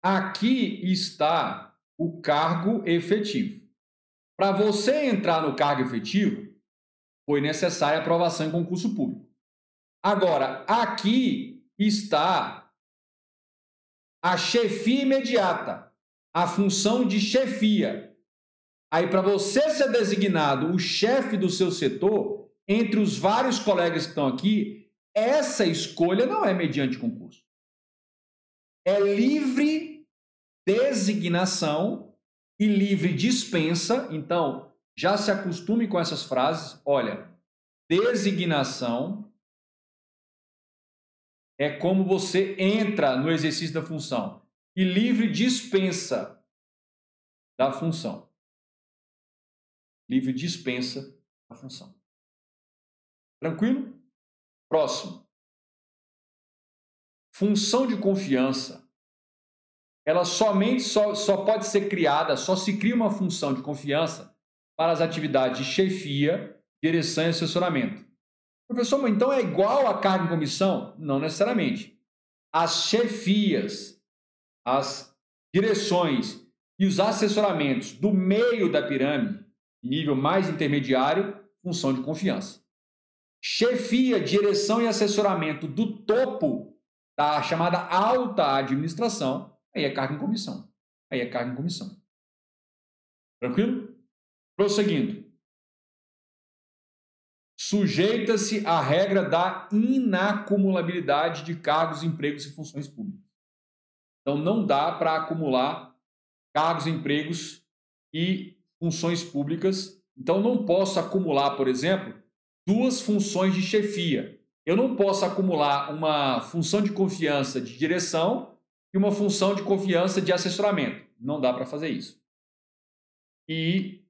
aqui está o cargo efetivo. Para você entrar no cargo efetivo, foi necessária a aprovação em concurso público. Agora, aqui está a chefia imediata, a função de chefia. Aí, para você ser designado o chefe do seu setor, entre os vários colegas que estão aqui, essa escolha não é mediante concurso. É livre designação e livre dispensa. Então, já se acostume com essas frases. Olha, designação é como você entra no exercício da função e livre dispensa da função. Livre dispensa da função. Tranquilo? Próximo. Função de confiança. Ela somente só pode ser criada, só se cria uma função de confiança para as atividades de chefia, direção e assessoramento. Professor, mas então é igual a cargo em comissão? Não necessariamente. As chefias, as direções e os assessoramentos do meio da pirâmide, nível mais intermediário, função de confiança. Chefia, direção e assessoramento do topo da chamada alta administração, aí é cargo em comissão. Aí é cargo em comissão. Tranquilo? Prosseguindo. Sujeita-se à regra da inacumulabilidade de cargos, empregos e funções públicas. Então, não dá para acumular cargos, empregos e funções públicas. Então, não posso acumular, por exemplo, 2 funções de chefia. Eu não posso acumular uma função de confiança de direção e uma função de confiança de assessoramento. Não dá para fazer isso. E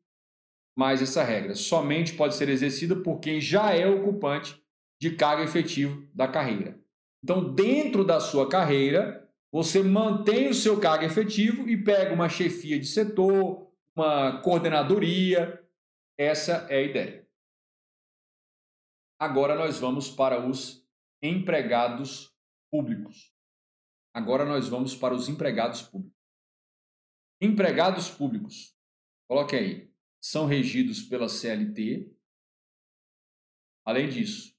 mais essa regra somente pode ser exercida por quem já é ocupante de cargo efetivo da carreira. Então, dentro da sua carreira, você mantém o seu cargo efetivo e pega uma chefia de setor, uma coordenadoria. Essa é a ideia. Agora nós vamos para os empregados públicos. Agora nós vamos para os empregados públicos. Empregados públicos, coloque aí, são regidos pela CLT. Além disso,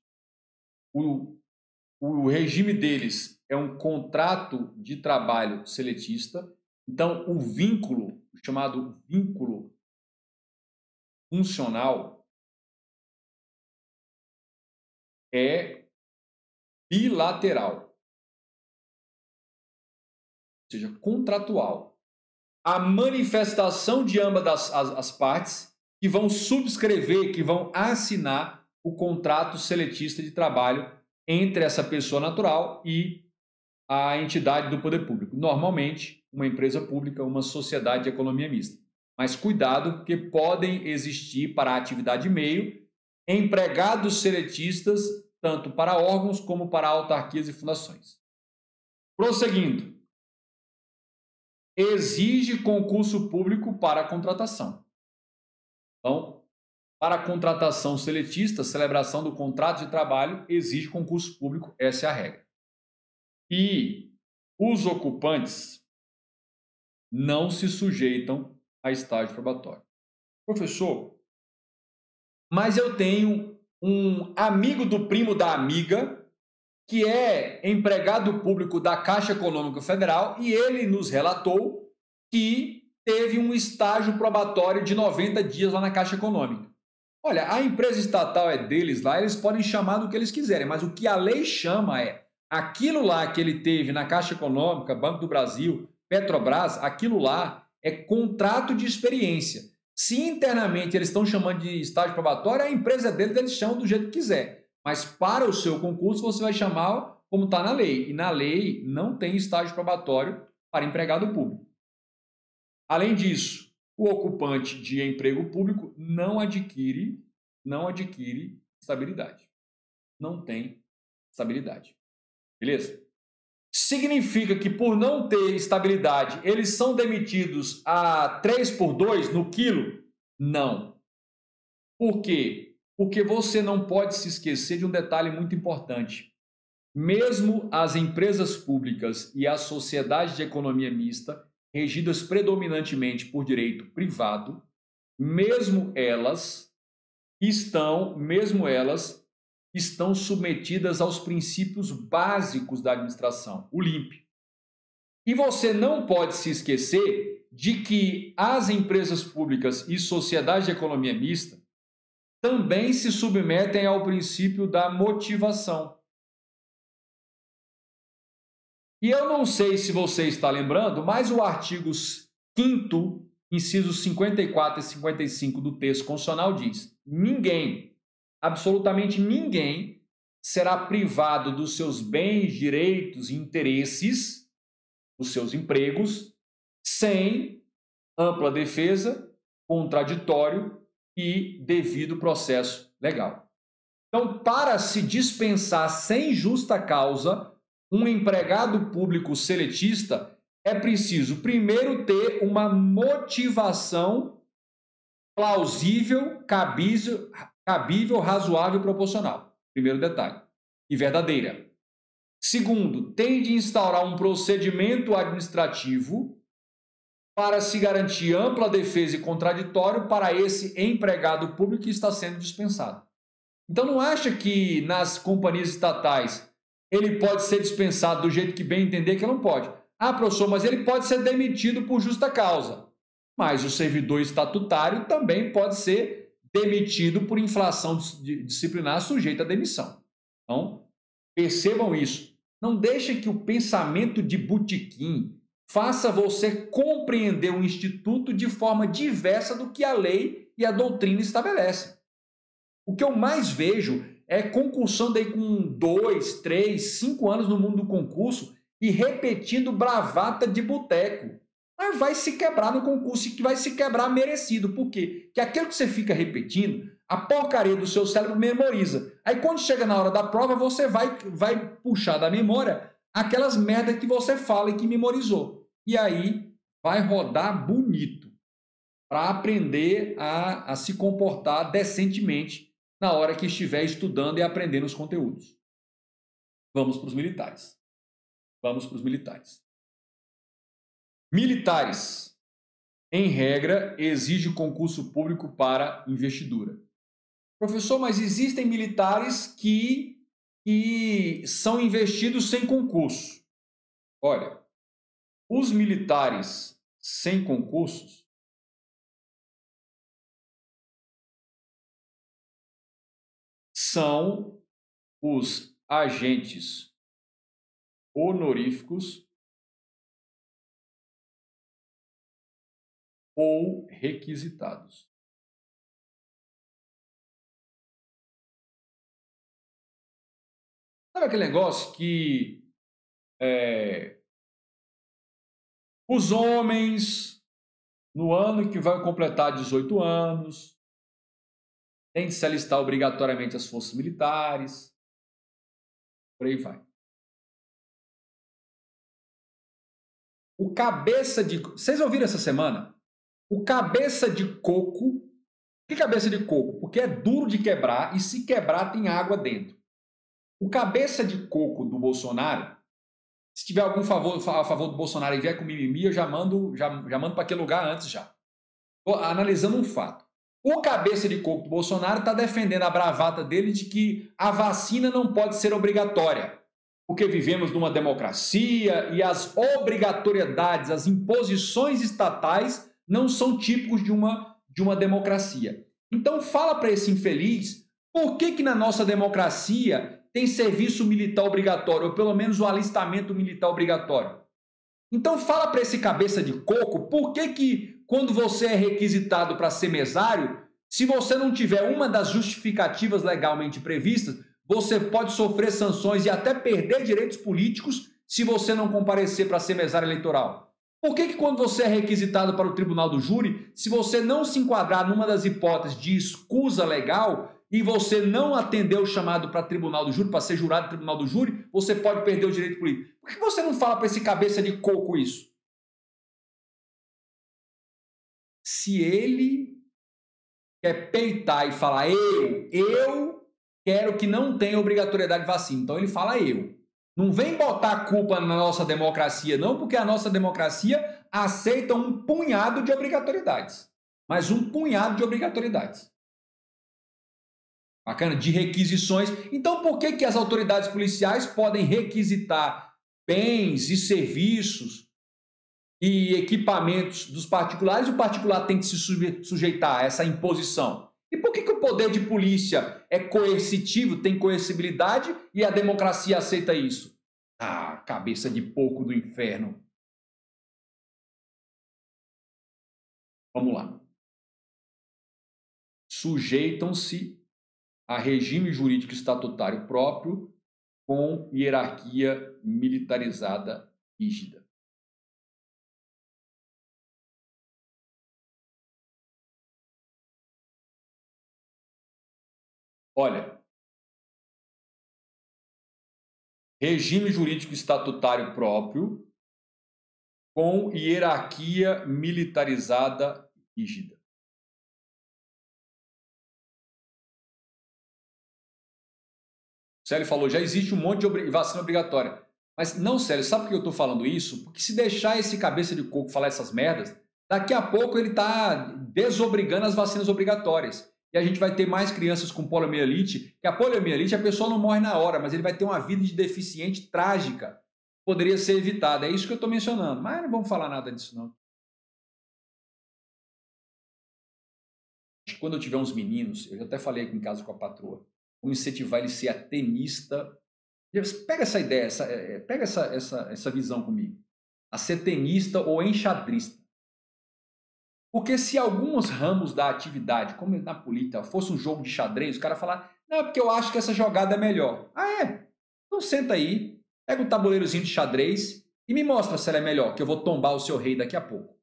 o regime deles é um contrato de trabalho seletista. Então, o vínculo, chamado vínculo funcional, é bilateral, ou seja, contratual. A manifestação de ambas as partes que vão subscrever, que vão assinar o contrato seletista de trabalho entre essa pessoa natural e a entidade do poder público. Normalmente, uma empresa pública, uma sociedade de economia mista. Mas cuidado, porque podem existir para a atividade meio empregados seletistas, tanto para órgãos como para autarquias e fundações. Prosseguindo. Exige concurso público para a contratação. Então, para a contratação seletista, celebração do contrato de trabalho exige concurso público, essa é a regra. E os ocupantes não se sujeitam a estágio probatório. Professor, mas eu tenho um amigo do primo da amiga que é empregado público da Caixa Econômica Federal e ele nos relatou que teve um estágio probatório de 90 dias lá na Caixa Econômica. Olha, a empresa estatal é deles lá, eles podem chamar do que eles quiserem, mas o que a lei chama é aquilo lá que ele teve na Caixa Econômica, Banco do Brasil, Petrobras, aquilo lá é contrato de experiência. Se internamente eles estão chamando de estágio probatório, a empresa deles, eles chamam do jeito que quiser. Mas para o seu concurso você vai chamar como está na lei. E na lei não tem estágio probatório para empregado público. Além disso, o ocupante de emprego público não adquire estabilidade. Não tem estabilidade. Beleza? Significa que por não ter estabilidade, eles são demitidos a 3x2 no quilo? Não. Por quê? Porque você não pode se esquecer de um detalhe muito importante. Mesmo as empresas públicas e as sociedades de economia mista, regidas predominantemente por direito privado, mesmo elas estão submetidas aos princípios básicos da administração, o LIMP. E você não pode se esquecer de que as empresas públicas e sociedades de economia mista também se submetem ao princípio da motivação. E eu não sei se você está lembrando, mas o artigo 5º incisos 54 e 55 do texto constitucional diz: ninguém, absolutamente ninguém, será privado dos seus bens, direitos e interesses, dos seus empregos, sem ampla defesa, contraditório e devido processo legal. Então, para se dispensar sem justa causa um empregado público seletista, é preciso primeiro ter uma motivação plausível, cabível, razoável e proporcional. Primeiro detalhe. E verdadeira. Segundo, tem de instaurar um procedimento administrativo para se garantir ampla defesa e contraditório para esse empregado público que está sendo dispensado. Então não acha que nas companhias estatais ele pode ser dispensado do jeito que bem entender, que não pode. Ah, professor, mas ele pode ser demitido por justa causa. Mas o servidor estatutário também pode ser demitido por infração disciplinar sujeita à demissão. Então, percebam isso. Não deixem que o pensamento de botequim faça você compreender o instituto de forma diversa do que a lei e a doutrina estabelecem. O que eu mais vejo é concursando aí com 2, 3, 5 anos no mundo do concurso e repetindo bravata de boteco. Mas vai se quebrar no concurso e que vai se quebrar merecido. Por quê? Porque aquilo que você fica repetindo, a porcaria do seu cérebro memoriza. Aí quando chega na hora da prova, você vai puxar da memória aquelas merdas que você fala e que memorizou. E aí vai rodar bonito para aprender a se comportar decentemente na hora que estiver estudando e aprendendo os conteúdos. Vamos para os militares. Vamos para os militares. Militares, em regra, exige concurso público para investidura. Professor, mas existem militares que são investidos sem concurso. Olha, os militares sem concursos são os agentes honoríficos ou requisitados. Sabe aquele negócio que os homens, no ano que vai completar 18 anos, têm de se alistar obrigatoriamente às forças militares, por aí vai. O cabeça de... Vocês ouviram essa semana? O cabeça de coco... Por que cabeça de coco? Porque é duro de quebrar e se quebrar tem água dentro. O cabeça de coco do Bolsonaro, se tiver algum a favor do Bolsonaro e vier com mimimi, eu já mando para aquele lugar antes já. Tô analisando um fato. O cabeça de coco do Bolsonaro está defendendo a bravata dele de que a vacina não pode ser obrigatória, porque vivemos numa democracia e as obrigatoriedades, as imposições estatais não são típicos de uma democracia. Então fala para esse infeliz por que na nossa democracia tem serviço militar obrigatório, ou pelo menos o alistamento militar obrigatório. Então fala para esse cabeça de coco por que quando você é requisitado para ser mesário, se você não tiver uma das justificativas legalmente previstas, você pode sofrer sanções e até perder direitos políticos se você não comparecer para ser mesário eleitoral. Por que quando você é requisitado para o tribunal do júri, se você não se enquadrar numa das hipóteses de escusa legal e você não atender o chamado para tribunal do júri, para ser jurado do tribunal do júri, você pode perder o direito político? Por que você não fala para esse cabeça de coco isso? Se ele quer peitar e falar eu quero que não tenha obrigatoriedade de vacina, então ele fala eu. Não vem botar a culpa na nossa democracia, não, porque a nossa democracia aceita um punhado de obrigatoriedades. Mas um punhado de obrigatoriedades. Bacana? De requisições. Então, por que as autoridades policiais podem requisitar bens e serviços e equipamentos dos particulares e o particular tem que se sujeitar a essa imposição? E por que o poder de polícia é coercitivo, tem coercibilidade e a democracia aceita isso? Ah, cabeça de porco do inferno. Vamos lá. Sujeitam-se a regime jurídico estatutário próprio com hierarquia militarizada rígida. Olha, regime jurídico estatutário próprio com hierarquia militarizada rígida. Célio falou, já existe um monte de vacina obrigatória. Mas não, Célio, sabe por que eu estou falando isso? Porque se deixar esse cabeça de coco falar essas merdas, daqui a pouco ele está desobrigando as vacinas obrigatórias. E a gente vai ter mais crianças com poliomielite, que a poliomielite a pessoa não morre na hora, mas ele vai ter uma vida de deficiente trágica. Poderia ser evitada. É isso que eu estou mencionando. Mas não vamos falar nada disso, não. Quando eu tiver uns meninos, eu já até falei aqui em casa com a patroa, vamos incentivar ele a ser tenista. Pega essa ideia, pega essa visão comigo. A ser tenista ou enxadrista. Porque se alguns ramos da atividade, como na política, fosse um jogo de xadrez, o cara falar, não, é porque eu acho que essa jogada é melhor. Ah, é? Então senta aí, pega um tabuleirozinho de xadrez e me mostra se ela é melhor, que eu vou tombar o seu rei daqui a pouco.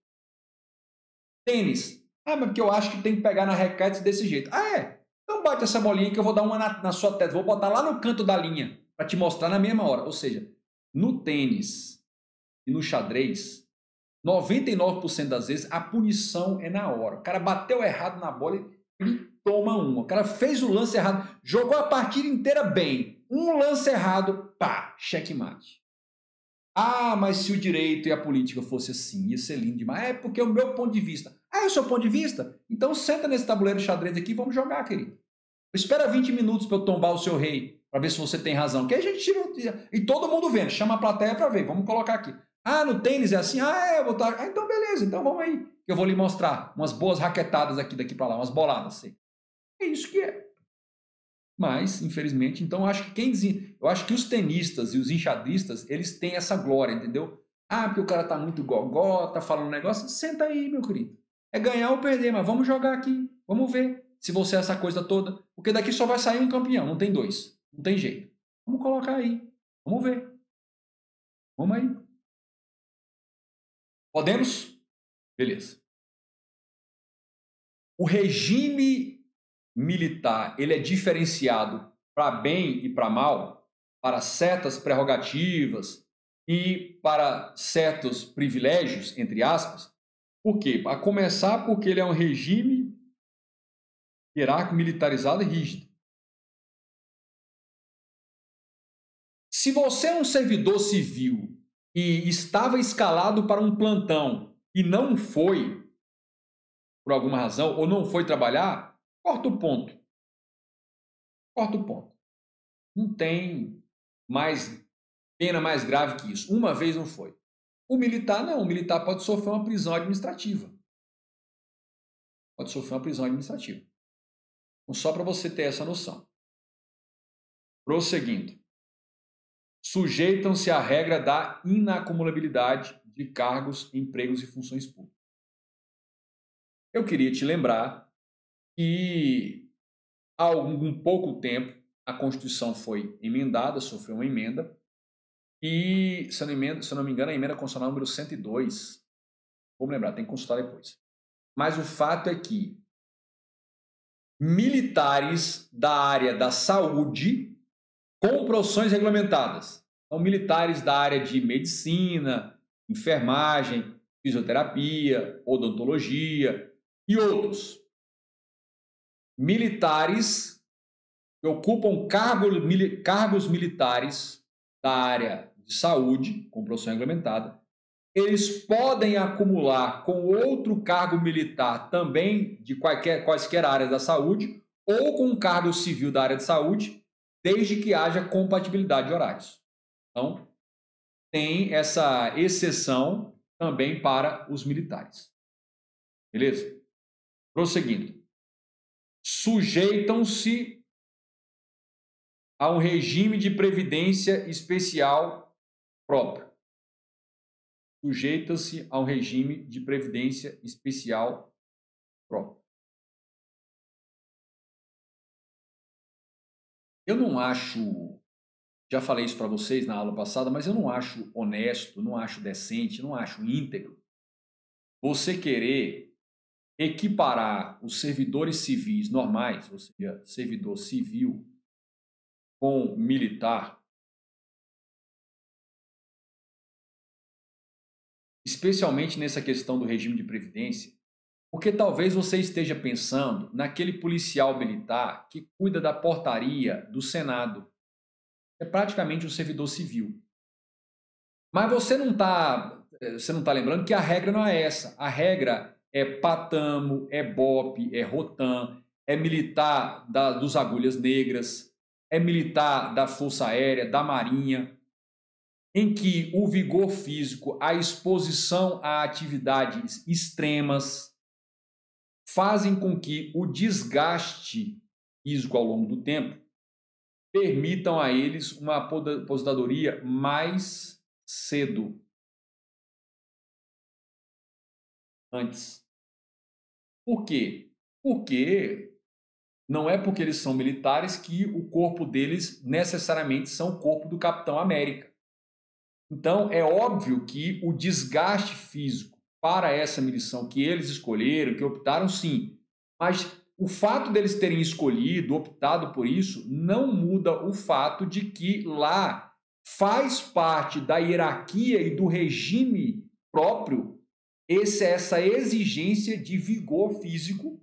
Tênis. Ah, mas porque eu acho que tem que pegar na raquete desse jeito. Ah, é? Então bate essa bolinha que eu vou dar uma na sua testa. Vou botar lá no canto da linha para te mostrar na mesma hora. Ou seja, no tênis e no xadrez, 99% das vezes a punição é na hora. O cara bateu errado na bola e ele toma uma. O cara fez o lance errado, jogou a partida inteira bem. Um lance errado, pá, checkmate. Ah, mas se o direito e a política fosse assim, ia ser lindo demais. É porque é o meu ponto de vista. Ah, é o seu ponto de vista? Então senta nesse tabuleiro de xadrez aqui e vamos jogar, querido. Espera 20 minutos para eu tombar o seu rei, para ver se você tem razão. Que a gente tira. E todo mundo vendo, chama a plateia para ver. Vamos colocar aqui. Ah, no tênis é assim? Ah, é, eu vou estar. Ah, então beleza, então vamos aí. Eu vou lhe mostrar umas boas raquetadas aqui daqui para lá, umas boladas. Assim. É isso que é. Mas, infelizmente, então eu acho que os tenistas e os enxadristas, eles têm essa glória, entendeu? Ah, porque o cara tá muito gogó, tá falando um negócio, senta aí, meu querido. É ganhar ou perder, mas vamos jogar aqui. Vamos ver se você é essa coisa toda. Porque daqui só vai sair um campeão, não tem dois. Não tem jeito. Vamos colocar aí. Vamos ver. Vamos aí. Podemos? Beleza. O regime militar, ele é diferenciado para bem e para mal, para certas prerrogativas e para certos privilégios, entre aspas. Por quê? A começar porque ele é um regime hierárquico, militarizado e rígido. Se você é um servidor civil e estava escalado para um plantão e não foi, por alguma razão, ou não foi trabalhar, corta o ponto. Corta o ponto. Não tem mais pena mais grave que isso. Uma vez não foi. O militar não. O militar pode sofrer uma prisão administrativa. Pode sofrer uma prisão administrativa. Então, só para você ter essa noção. Prosseguindo. Sujeitam-se à regra da inacumulabilidade de cargos, empregos e funções públicas. Eu queria te lembrar que há algum pouco tempo a Constituição foi emendada, sofreu uma emenda, e, se eu não me engano, a emenda constitucional número 102, vou me lembrar, tem que consultar depois. Mas o fato é que militares da área da saúde com profissões regulamentadas, então militares da área de medicina, enfermagem, fisioterapia, odontologia e outros, militares que ocupam cargos militares da área de saúde, com profissão regulamentada, eles podem acumular com outro cargo militar também de quaisquer áreas da saúde ou com um cargo civil da área de saúde, desde que haja compatibilidade de horários. Então, tem essa exceção também para os militares. Beleza? Prosseguindo. Sujeitam-se a um regime de previdência especial próprio. Sujeita-se a um regime de previdência especial Eu não acho, já falei isso para vocês na aula passada, mas eu não acho honesto, não acho decente, não acho íntegro você querer equiparar os servidores civis normais, ou seja, servidor civil com militar, especialmente nessa questão do regime de previdência, porque talvez você esteja pensando naquele policial militar que cuida da portaria do Senado. É praticamente um servidor civil. Mas você não tá lembrando que a regra não é essa. A regra é Patamo, é BOP, é Rotam, é militar dos Agulhas Negras, é militar da Força Aérea, da Marinha, em que o vigor físico, a exposição a atividades extremas fazem com que o desgaste físico ao longo do tempo permitam a eles uma aposentadoria mais cedo, antes. Por quê? Porque não é porque eles são militares que o corpo deles necessariamente são o corpo do Capitão América. Então, é óbvio que o desgaste físico para essa missão que eles escolheram, que optaram, sim. Mas o fato deles terem escolhido, optado por isso, não muda o fato de que lá faz parte da hierarquia e do regime próprio essa exigência de vigor físico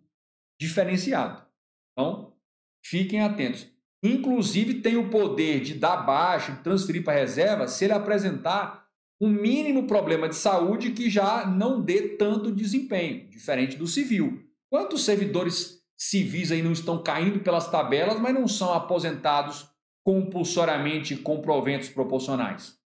diferenciado. Então, fiquem atentos. Inclusive, tem o poder de dar baixa, de transferir para a reserva, se ele apresentar um mínimo problema de saúde que já não dê tanto desempenho, diferente do civil. Quantos servidores civis aí não estão caindo pelas tabelas, mas não são aposentados compulsoriamente com proventos proporcionais?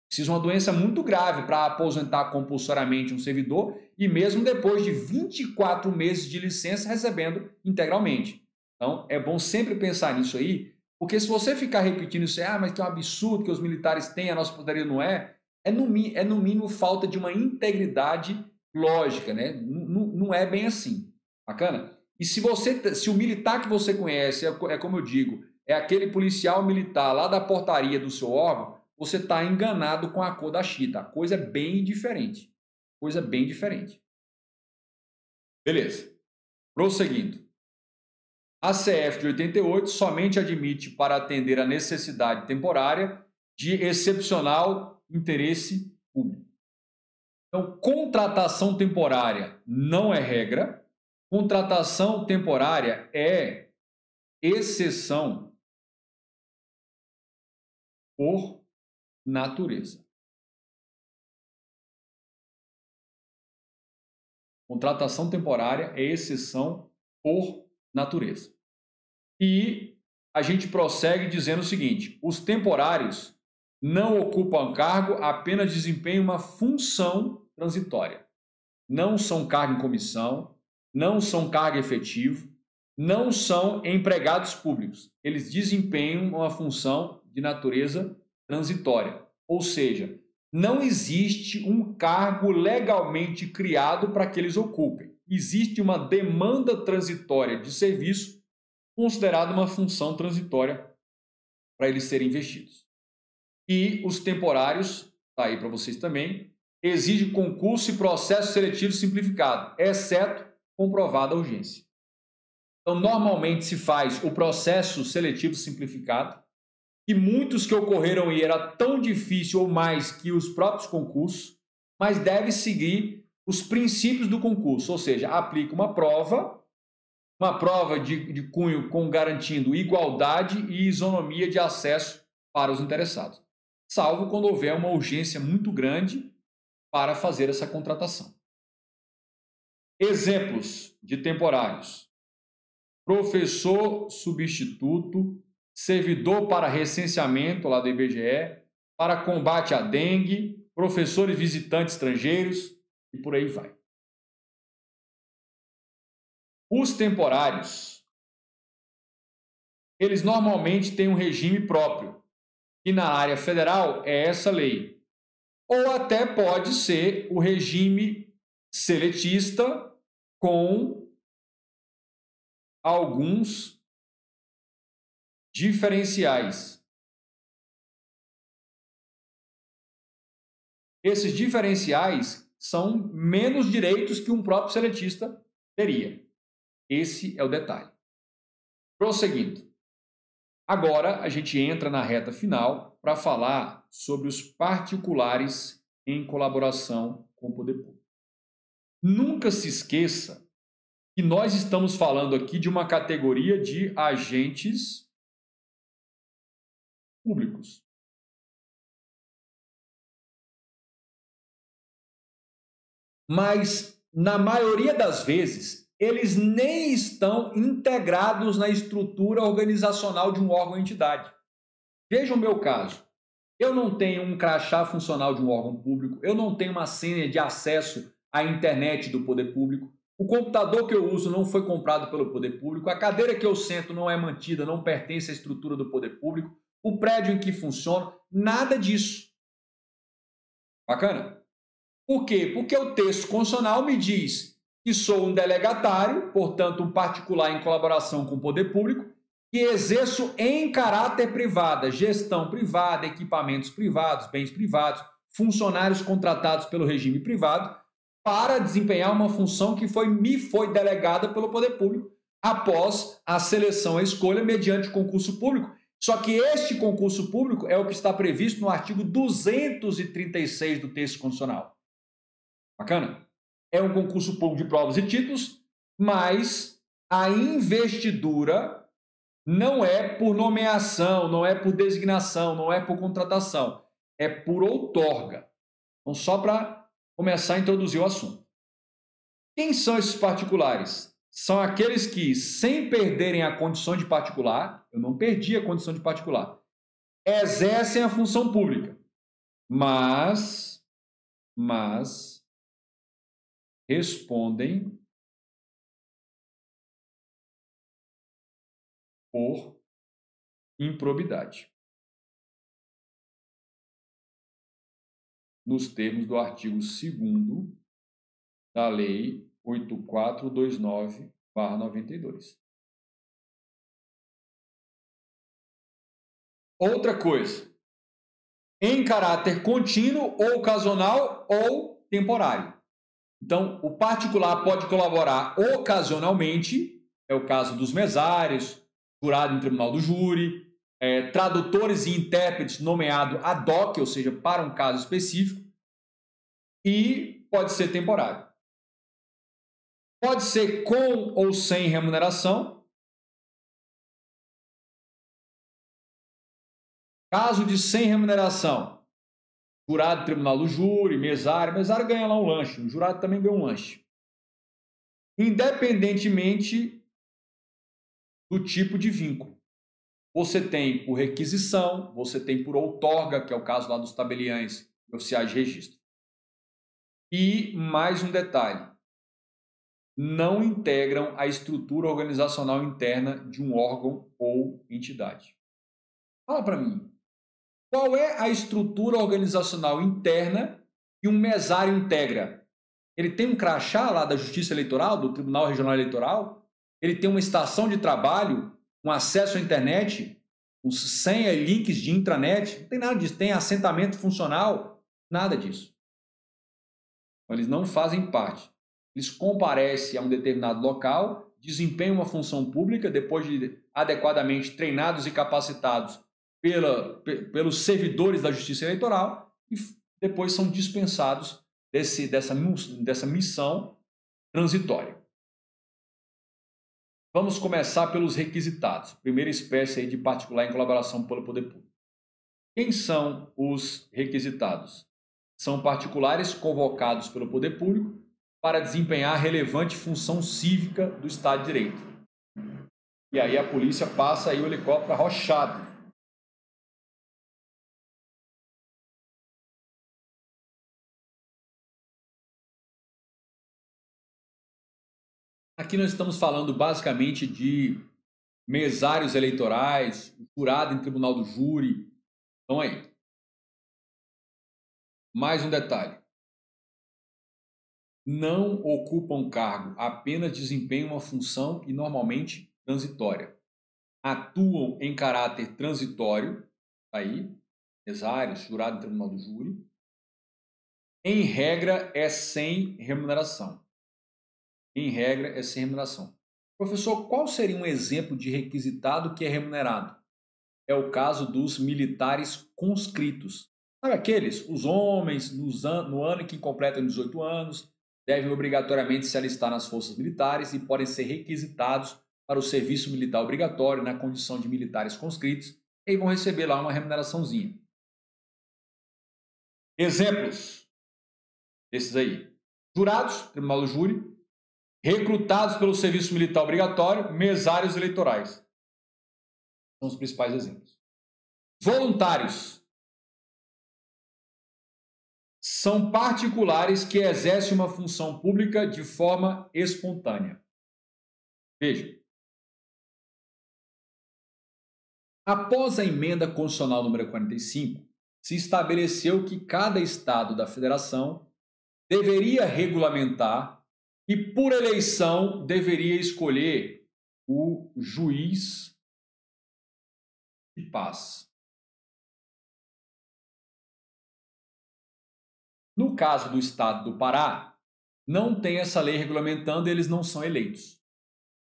Precisa uma doença muito grave para aposentar compulsoriamente um servidor e mesmo depois de 24 meses de licença recebendo integralmente. Então, é bom sempre pensar nisso aí, porque se você ficar repetindo isso, mas que é um absurdo que os militares têm, a nossa portaria não é no mínimo falta de uma integridade lógica, né? Não é bem assim. Bacana? E se o militar que você conhece, é como eu digo, é aquele policial militar lá da portaria do seu órgão, você está enganado com a cor da chita. A coisa é bem diferente. Coisa bem diferente. Beleza. Prosseguindo. A CF de 88 somente admite para atender a necessidade temporária de excepcional interesse público. Então, contratação temporária não é regra. Contratação temporária é exceção por natureza. Contratação temporária é exceção por natureza. E a gente prossegue dizendo o seguinte: os temporários não ocupam cargo, apenas desempenham uma função transitória. Não são cargo em comissão, não são cargo efetivo, não são empregados públicos. Eles desempenham uma função de natureza transitória. Ou seja, não existe um cargo legalmente criado para que eles ocupem. Existe uma demanda transitória de serviço considerada uma função transitória para eles serem investidos. E os temporários, está aí para vocês também, exige concurso e processo seletivo simplificado, exceto comprovada a urgência. Então, normalmente se faz o processo seletivo simplificado, e muitos que ocorreram e era tão difícil ou mais que os próprios concursos, mas deve seguir os princípios do concurso, ou seja, aplica uma prova de cunho garantindo igualdade e isonomia de acesso para os interessados, salvo quando houver uma urgência muito grande para fazer essa contratação. Exemplos de temporários: professor substituto, servidor para recenseamento lá do IBGE, para combate à dengue, professores visitantes estrangeiros e por aí vai. Os temporários, eles normalmente têm um regime próprio, e na área federal é essa lei. Ou até pode ser o regime seletista com alguns diferenciais. Esses diferenciais são menos direitos que um próprio seletista teria. Esse é o detalhe. Prosseguindo. Agora a gente entra na reta final para falar sobre os particulares em colaboração com o poder público. Nunca se esqueça que nós estamos falando aqui de uma categoria de agentes públicos. Mas, na maioria das vezes, eles nem estão integrados na estrutura organizacional de um órgão ou entidade. Veja o meu caso. Eu não tenho um crachá funcional de um órgão público, eu não tenho uma senha de acesso à internet do poder público, o computador que eu uso não foi comprado pelo poder público, a cadeira que eu sento não é mantida, não pertence à estrutura do poder público, o prédio em que funciona, nada disso. Bacana? Por quê? Porque o texto constitucional me diz que sou um delegatário, portanto, um particular em colaboração com o poder público, que exerço em caráter privado, gestão privada, equipamentos privados, bens privados, funcionários contratados pelo regime privado, para desempenhar uma função que me foi delegada pelo poder público após a seleção e escolha mediante concurso público. Só que este concurso público é o que está previsto no artigo 236 do texto constitucional. Bacana? É um concurso público de provas e títulos, mas a investidura não é por nomeação, não é por designação, não é por contratação, é por outorga. Então, só para começar a introduzir o assunto. Quem são esses particulares? São aqueles que, sem perderem a condição de particular, eu não perdi a condição de particular, exercem a função pública, mas respondem por improbidade, nos termos do artigo 2º da Lei 8429/92. Outra coisa, em caráter contínuo ou ocasional ou temporário. Então, o particular pode colaborar ocasionalmente, é o caso dos mesários, jurado em tribunal do júri, tradutores e intérpretes nomeado ad hoc, ou seja, para um caso específico, e pode ser temporário. Pode ser com ou sem remuneração. Caso de sem remuneração, jurado em tribunal do júri, mesário ganha lá um lanche, o jurado também ganha um lanche. Independentemente do tipo de vínculo. Você tem por requisição, você tem por outorga, que é o caso lá dos tabeliães e oficiais de registro. E mais um detalhe, não integram a estrutura organizacional interna de um órgão ou entidade. Fala para mim, qual é a estrutura organizacional interna que um mesário integra? Ele tem um crachá lá da Justiça Eleitoral, do Tribunal Regional Eleitoral? Ele tem uma estação de trabalho, um acesso à internet, senha e links de intranet? Não tem nada disso. Tem assentamento funcional? Nada disso. Então, eles não fazem parte. Eles comparecem a um determinado local, desempenham uma função pública, depois de adequadamente treinados e capacitados pelos servidores da Justiça Eleitoral, e depois são dispensados dessa missão transitória. Vamos começar pelos requisitados. Primeira espécie aí de particular em colaboração pelo poder público. Quem são os requisitados? São particulares convocados pelo poder público para desempenhar relevante função cívica do Estado de Direito. E aí a polícia passa aí o helicóptero arrochado. Aqui nós estamos falando basicamente de mesários eleitorais, jurado em tribunal do júri. Então aí. Mais um detalhe. Não ocupam cargo, apenas desempenham uma função e normalmente transitória. atuam em caráter transitório, aí, mesários, jurado em tribunal do júri, em regra é sem remuneração. Em regra é sem remuneração. Professor, qual seria um exemplo de requisitado que é remunerado? É o caso dos militares conscritos. Sabe aqueles? Os homens, no ano em que completam 18 anos, devem obrigatoriamente se alistar nas forças militares e podem ser requisitados para o serviço militar obrigatório na condição de militares conscritos e vão receber lá uma remuneraçãozinha. Exemplos desses aí. Jurados, tribunal do júri, recrutados pelo serviço militar obrigatório, mesários eleitorais. São os principais exemplos. Voluntários. São particulares que exercem uma função pública de forma espontânea. Veja. Após a emenda constitucional número 45, se estabeleceu que cada estado da federação deveria regulamentar e, por eleição, deveria escolher o juiz de paz. No caso do estado do Pará, não tem essa lei regulamentando, eles não são eleitos.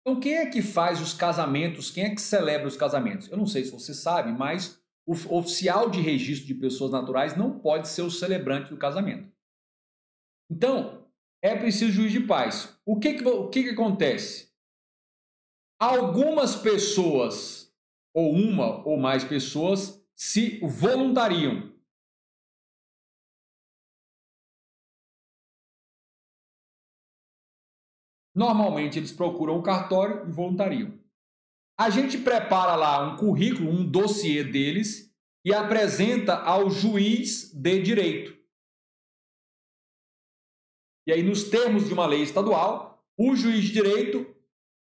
Então, quem é que faz os casamentos? Quem é que celebra os casamentos? Eu não sei se você sabe, mas o oficial de registro de pessoas naturais não pode ser o celebrante do casamento. Então, é preciso juiz de paz. O que acontece? Algumas pessoas, ou uma ou mais pessoas, se voluntariam. Normalmente eles procuram o cartório e voluntariam. A gente prepara lá um currículo, um dossiê deles e apresenta ao juiz de direito. E aí, nos termos de uma lei estadual, o juiz de direito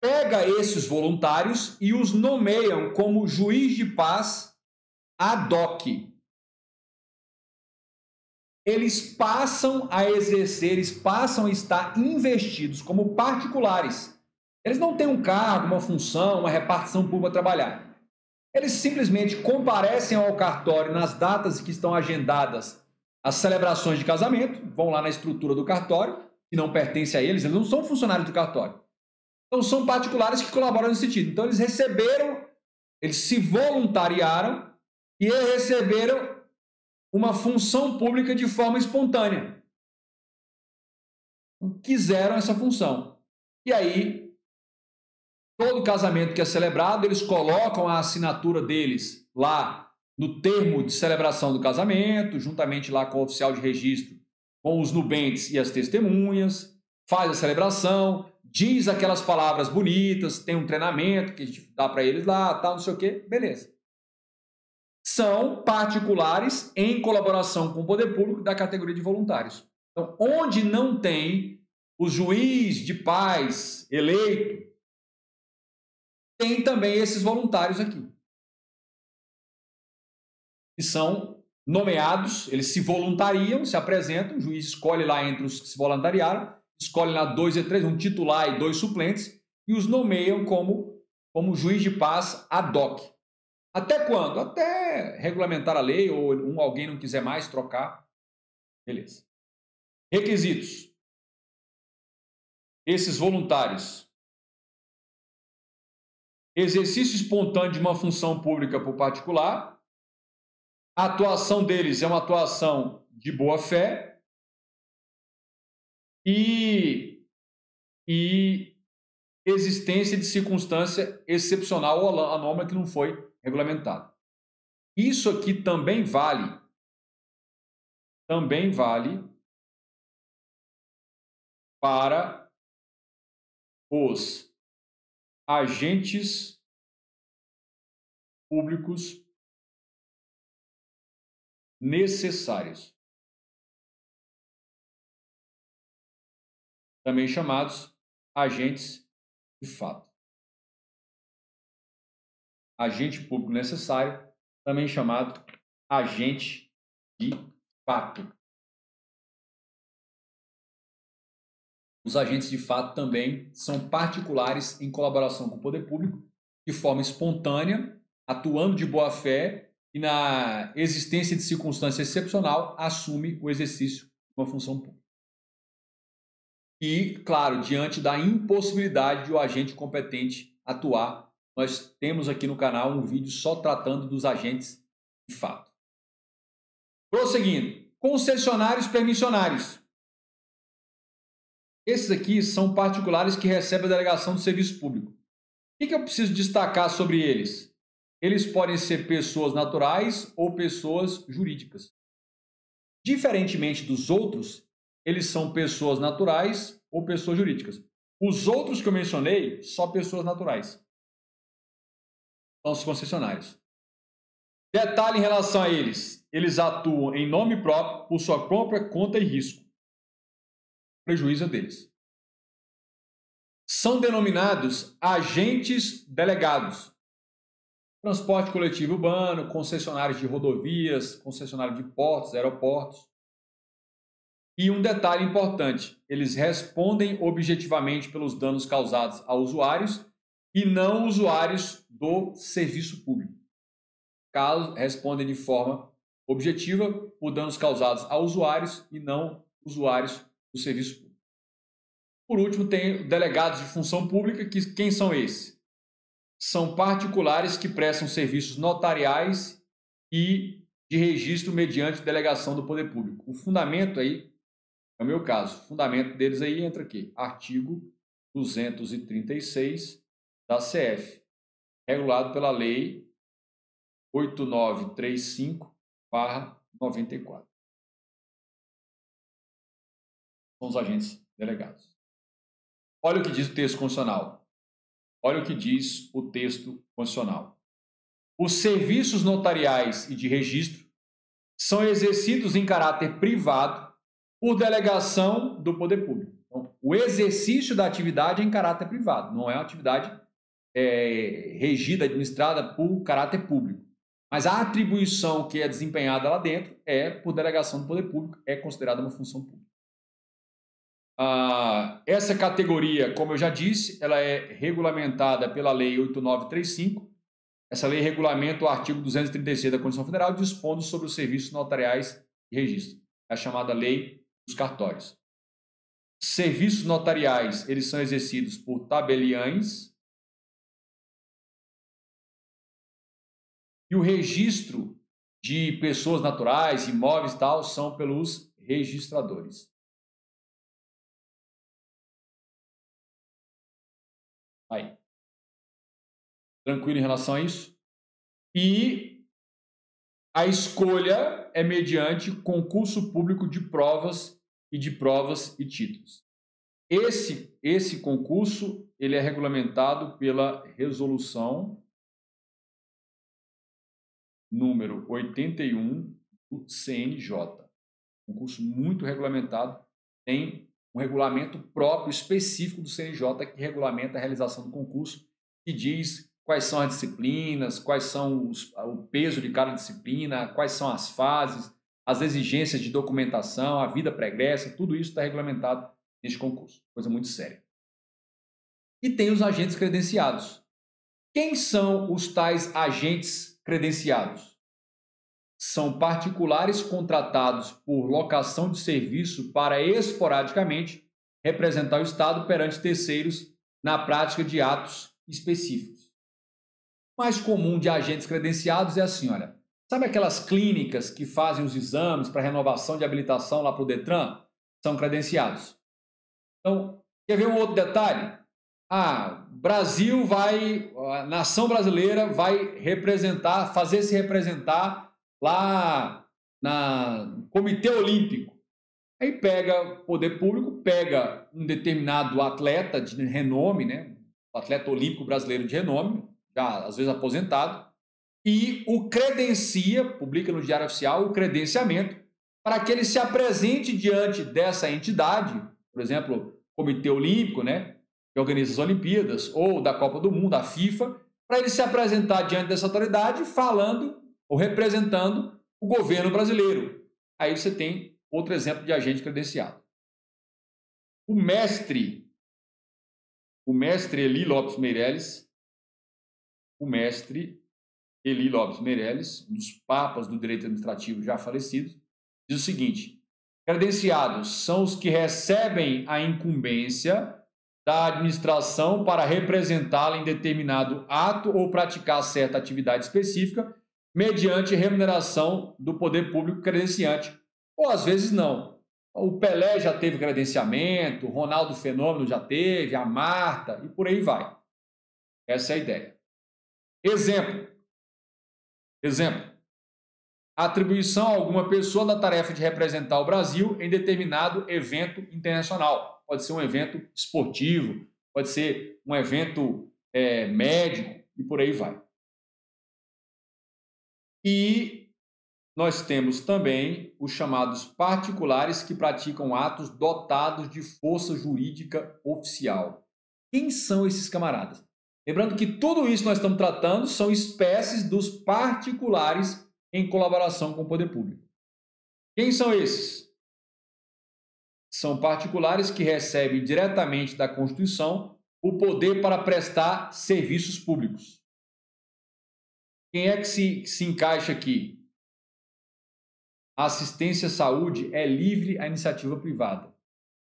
pega esses voluntários e os nomeiam como juiz de paz ad hoc. Eles passam a exercer, eles passam a estar investidos como particulares. Eles não têm um cargo, uma função, uma repartição pública a trabalhar. Eles simplesmente comparecem ao cartório nas datas que estão agendadas as celebrações de casamento, vão lá na estrutura do cartório, que não pertence a eles não são funcionários do cartório. Então, são particulares que colaboram nesse sentido. Então, eles receberam, eles se voluntariaram e receberam uma função pública de forma espontânea. Quiseram essa função. E aí, todo casamento que é celebrado, eles colocam a assinatura deles lá no termo de celebração do casamento, juntamente lá com o oficial de registro, com os nubentes e as testemunhas, faz a celebração, diz aquelas palavras bonitas, tem um treinamento que a gente dá para eles lá, tal, não sei o quê, beleza. São particulares em colaboração com o poder público da categoria de voluntários. Então, onde não tem o juiz de paz eleito, tem também esses voluntários aqui. Que são nomeados, eles se voluntariam, se apresentam, o juiz escolhe lá entre os que se voluntariaram, escolhe lá 2 e 3, um titular e 2 suplentes, e os nomeiam como juiz de paz ad hoc. Até quando? Até regulamentar a lei ou alguém não quiser mais trocar. Beleza. Requisitos. Esses voluntários. Exercício espontâneo de uma função pública por particular. A atuação deles é uma atuação de boa fé. E existência de circunstância excepcional ou anômala que não foi regulamentada. Isso aqui também vale para os agentes públicos necessários, também chamados agentes de fato. Agente público necessário, também chamado agente de fato. Os agentes de fato também são particulares em colaboração com o poder público de forma espontânea, atuando de boa fé e na existência de circunstância excepcional, assume o exercício de uma função pública. E, claro, diante da impossibilidade de o agente competente atuar, nós temos aqui no canal um vídeo só tratando dos agentes de fato. Prosseguindo, concessionários permissionários. Esses aqui são particulares que recebem a delegação do serviço público. O que eu preciso destacar sobre eles? Eles podem ser pessoas naturais ou pessoas jurídicas. Diferentemente dos outros, eles são pessoas naturais ou pessoas jurídicas. Os outros que eu mencionei, só pessoas naturais. São os concessionários. Detalhe em relação a eles. Eles atuam em nome próprio, por sua própria conta e risco. O prejuízo é deles. São denominados agentes delegados. Transporte coletivo urbano, concessionários de rodovias, concessionários de portos, aeroportos. E um detalhe importante, eles respondem objetivamente pelos danos causados a usuários e não usuários do serviço público. Caso respondem de forma objetiva por danos causados a usuários e não usuários do serviço público. Por último, tem delegados de função pública, que quem são esses? São particulares que prestam serviços notariais e de registro mediante delegação do poder público. O fundamento aí, é o meu caso, o fundamento deles aí entra aqui, artigo 236 da CF, regulado pela lei 8935/94. São os agentes delegados. Olha o que diz o texto constitucional. Olha o que diz o texto constitucional. Os serviços notariais e de registro são exercidos em caráter privado por delegação do poder público. Então, o exercício da atividade é em caráter privado, não é uma atividade regida, administrada por caráter público. Mas a atribuição que é desempenhada lá dentro é por delegação do poder público, é considerada uma função pública. Essa categoria, como eu já disse, ela é regulamentada pela Lei 8935. Essa lei regulamenta o artigo 236 da Constituição Federal, dispondo sobre os serviços notariais e registro. É a chamada Lei dos Cartórios. Serviços notariais, eles são exercidos por tabeliães. E o registro de pessoas naturais, imóveis e tal, são pelos registradores. Aí. Tranquilo em relação a isso? E a escolha é mediante concurso público de provas e títulos. Esse concurso ele é regulamentado pela resolução número 81 do CNJ. Concurso muito regulamentado, tem um regulamento próprio, específico do CNJ, que regulamenta a realização do concurso, que diz quais são as disciplinas, quais são o peso de cada disciplina, quais são as fases, as exigências de documentação, a vida pregressa, tudo isso está regulamentado neste concurso. Coisa muito séria. E tem os agentes credenciados. Quem são os tais agentes credenciados? São particulares contratados por locação de serviço para esporadicamente representar o Estado perante terceiros na prática de atos específicos. O mais comum de agentes credenciados é assim, olha, sabe aquelas clínicas que fazem os exames para renovação de habilitação lá para o Detran? São credenciados. Então, quer ver um outro detalhe? Brasil a nação brasileira vai fazer se representar lá no Comitê Olímpico. Aí pega o poder público, pega um determinado atleta de renome, né? O atleta olímpico brasileiro de renome, já às vezes aposentado, e o credencia, publica no Diário Oficial o credenciamento para que ele se apresente diante dessa entidade, por exemplo, Comitê Olímpico, né? Que organiza as Olimpíadas, ou da Copa do Mundo, a FIFA, para ele se apresentar diante dessa autoridade falando ou representando o governo brasileiro. Aí você tem outro exemplo de agente credenciado. O mestre Eli Lopes Meireles, o mestre Eli Lopes Meirelles, um dos papas do direito administrativo já falecidos, diz o seguinte: credenciados são os que recebem a incumbência da administração para representá-la em determinado ato ou praticar certa atividade específica, mediante remuneração do poder público credenciante. Ou às vezes não. O Pelé já teve credenciamento, o Ronaldo Fenômeno já teve, a Marta, e por aí vai. Essa é a ideia. Exemplo. Atribuição a alguma pessoa da tarefa de representar o Brasil em determinado evento internacional. Pode ser um evento esportivo, pode ser um evento médico e por aí vai. E nós temos também os chamados particulares que praticam atos dotados de força jurídica oficial. Quem são esses camaradas? Lembrando que tudo isso que nós estamos tratando são espécies dos particulares em colaboração com o poder público. Quem são esses? São particulares que recebem diretamente da Constituição o poder para prestar serviços públicos. Quem é que se encaixa aqui? A assistência à saúde é livre à iniciativa privada.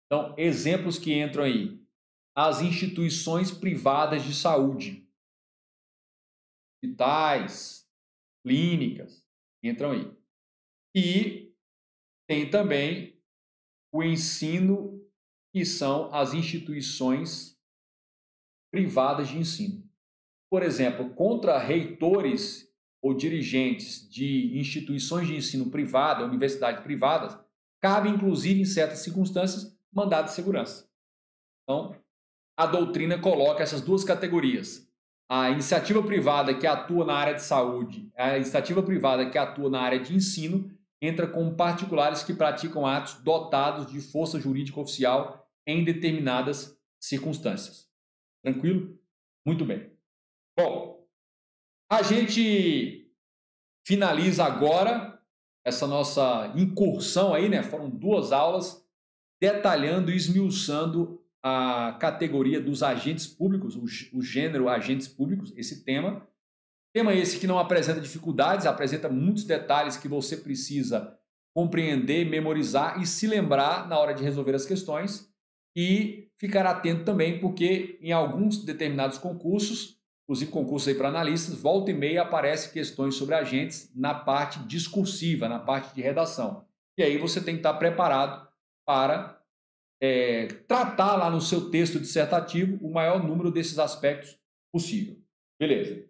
Então, exemplos que entram aí. As instituições privadas de saúde. Hospitais, clínicas, entram aí. E tem também o ensino, que são as instituições privadas de ensino. Por exemplo, contra reitores ou dirigentes de instituições de ensino privada, universidades privadas, cabe, inclusive, em certas circunstâncias, mandado de segurança. Então, a doutrina coloca essas duas categorias. A iniciativa privada que atua na área de saúde, a iniciativa privada que atua na área de ensino, entra com particulares que praticam atos dotados de força jurídica oficial em determinadas circunstâncias. Tranquilo? Muito bem. Bom, a gente finaliza agora essa nossa incursão aí, né? Foram 2 aulas detalhando e esmiuçando a categoria dos agentes públicos, o gênero agentes públicos, esse tema. Tema esse que não apresenta dificuldades, apresenta muitos detalhes que você precisa compreender, memorizar e se lembrar na hora de resolver as questões. E ficar atento também, porque em alguns determinados concursos, inclusive concursos aí para analistas, volta e meia aparecem questões sobre agentes na parte discursiva, na parte de redação. E aí você tem que estar preparado para tratar lá no seu texto dissertativo o maior número desses aspectos possível. Beleza.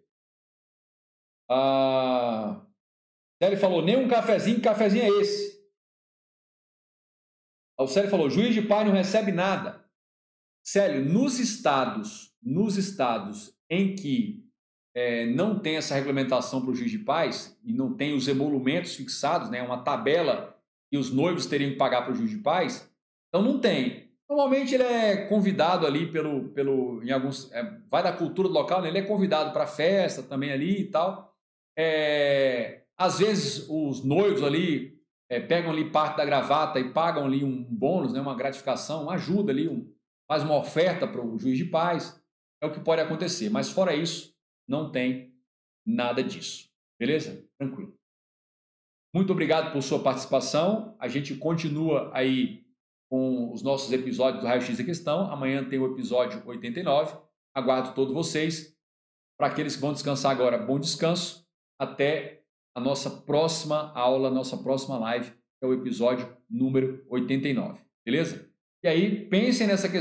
Célio falou, nem um cafezinho, que cafezinho é esse? O Célio falou, juiz de paz não recebe nada. Célio, nos estados em que não tem essa regulamentação para o juiz de paz e não tem os emolumentos fixados, né, uma tabela que os noivos teriam que pagar para o juiz de paz, então não tem. Normalmente ele é convidado ali em alguns, vai da cultura do local, né, ele é convidado para festa também ali e tal. Às vezes os noivos ali pegam ali parte da gravata e pagam ali um bônus, né, uma gratificação, uma ajuda ali, faz uma oferta para o juiz de paz. É o que pode acontecer, mas fora isso, não tem nada disso. Beleza? Tranquilo. Muito obrigado por sua participação. A gente continua aí com os nossos episódios do Raio X da Questão. Amanhã tem o episódio 89. Aguardo todos vocês. Para aqueles que vão descansar agora, bom descanso. Até a nossa próxima aula, nossa próxima live, que é o episódio número 89. Beleza? E aí, pensem nessa questão.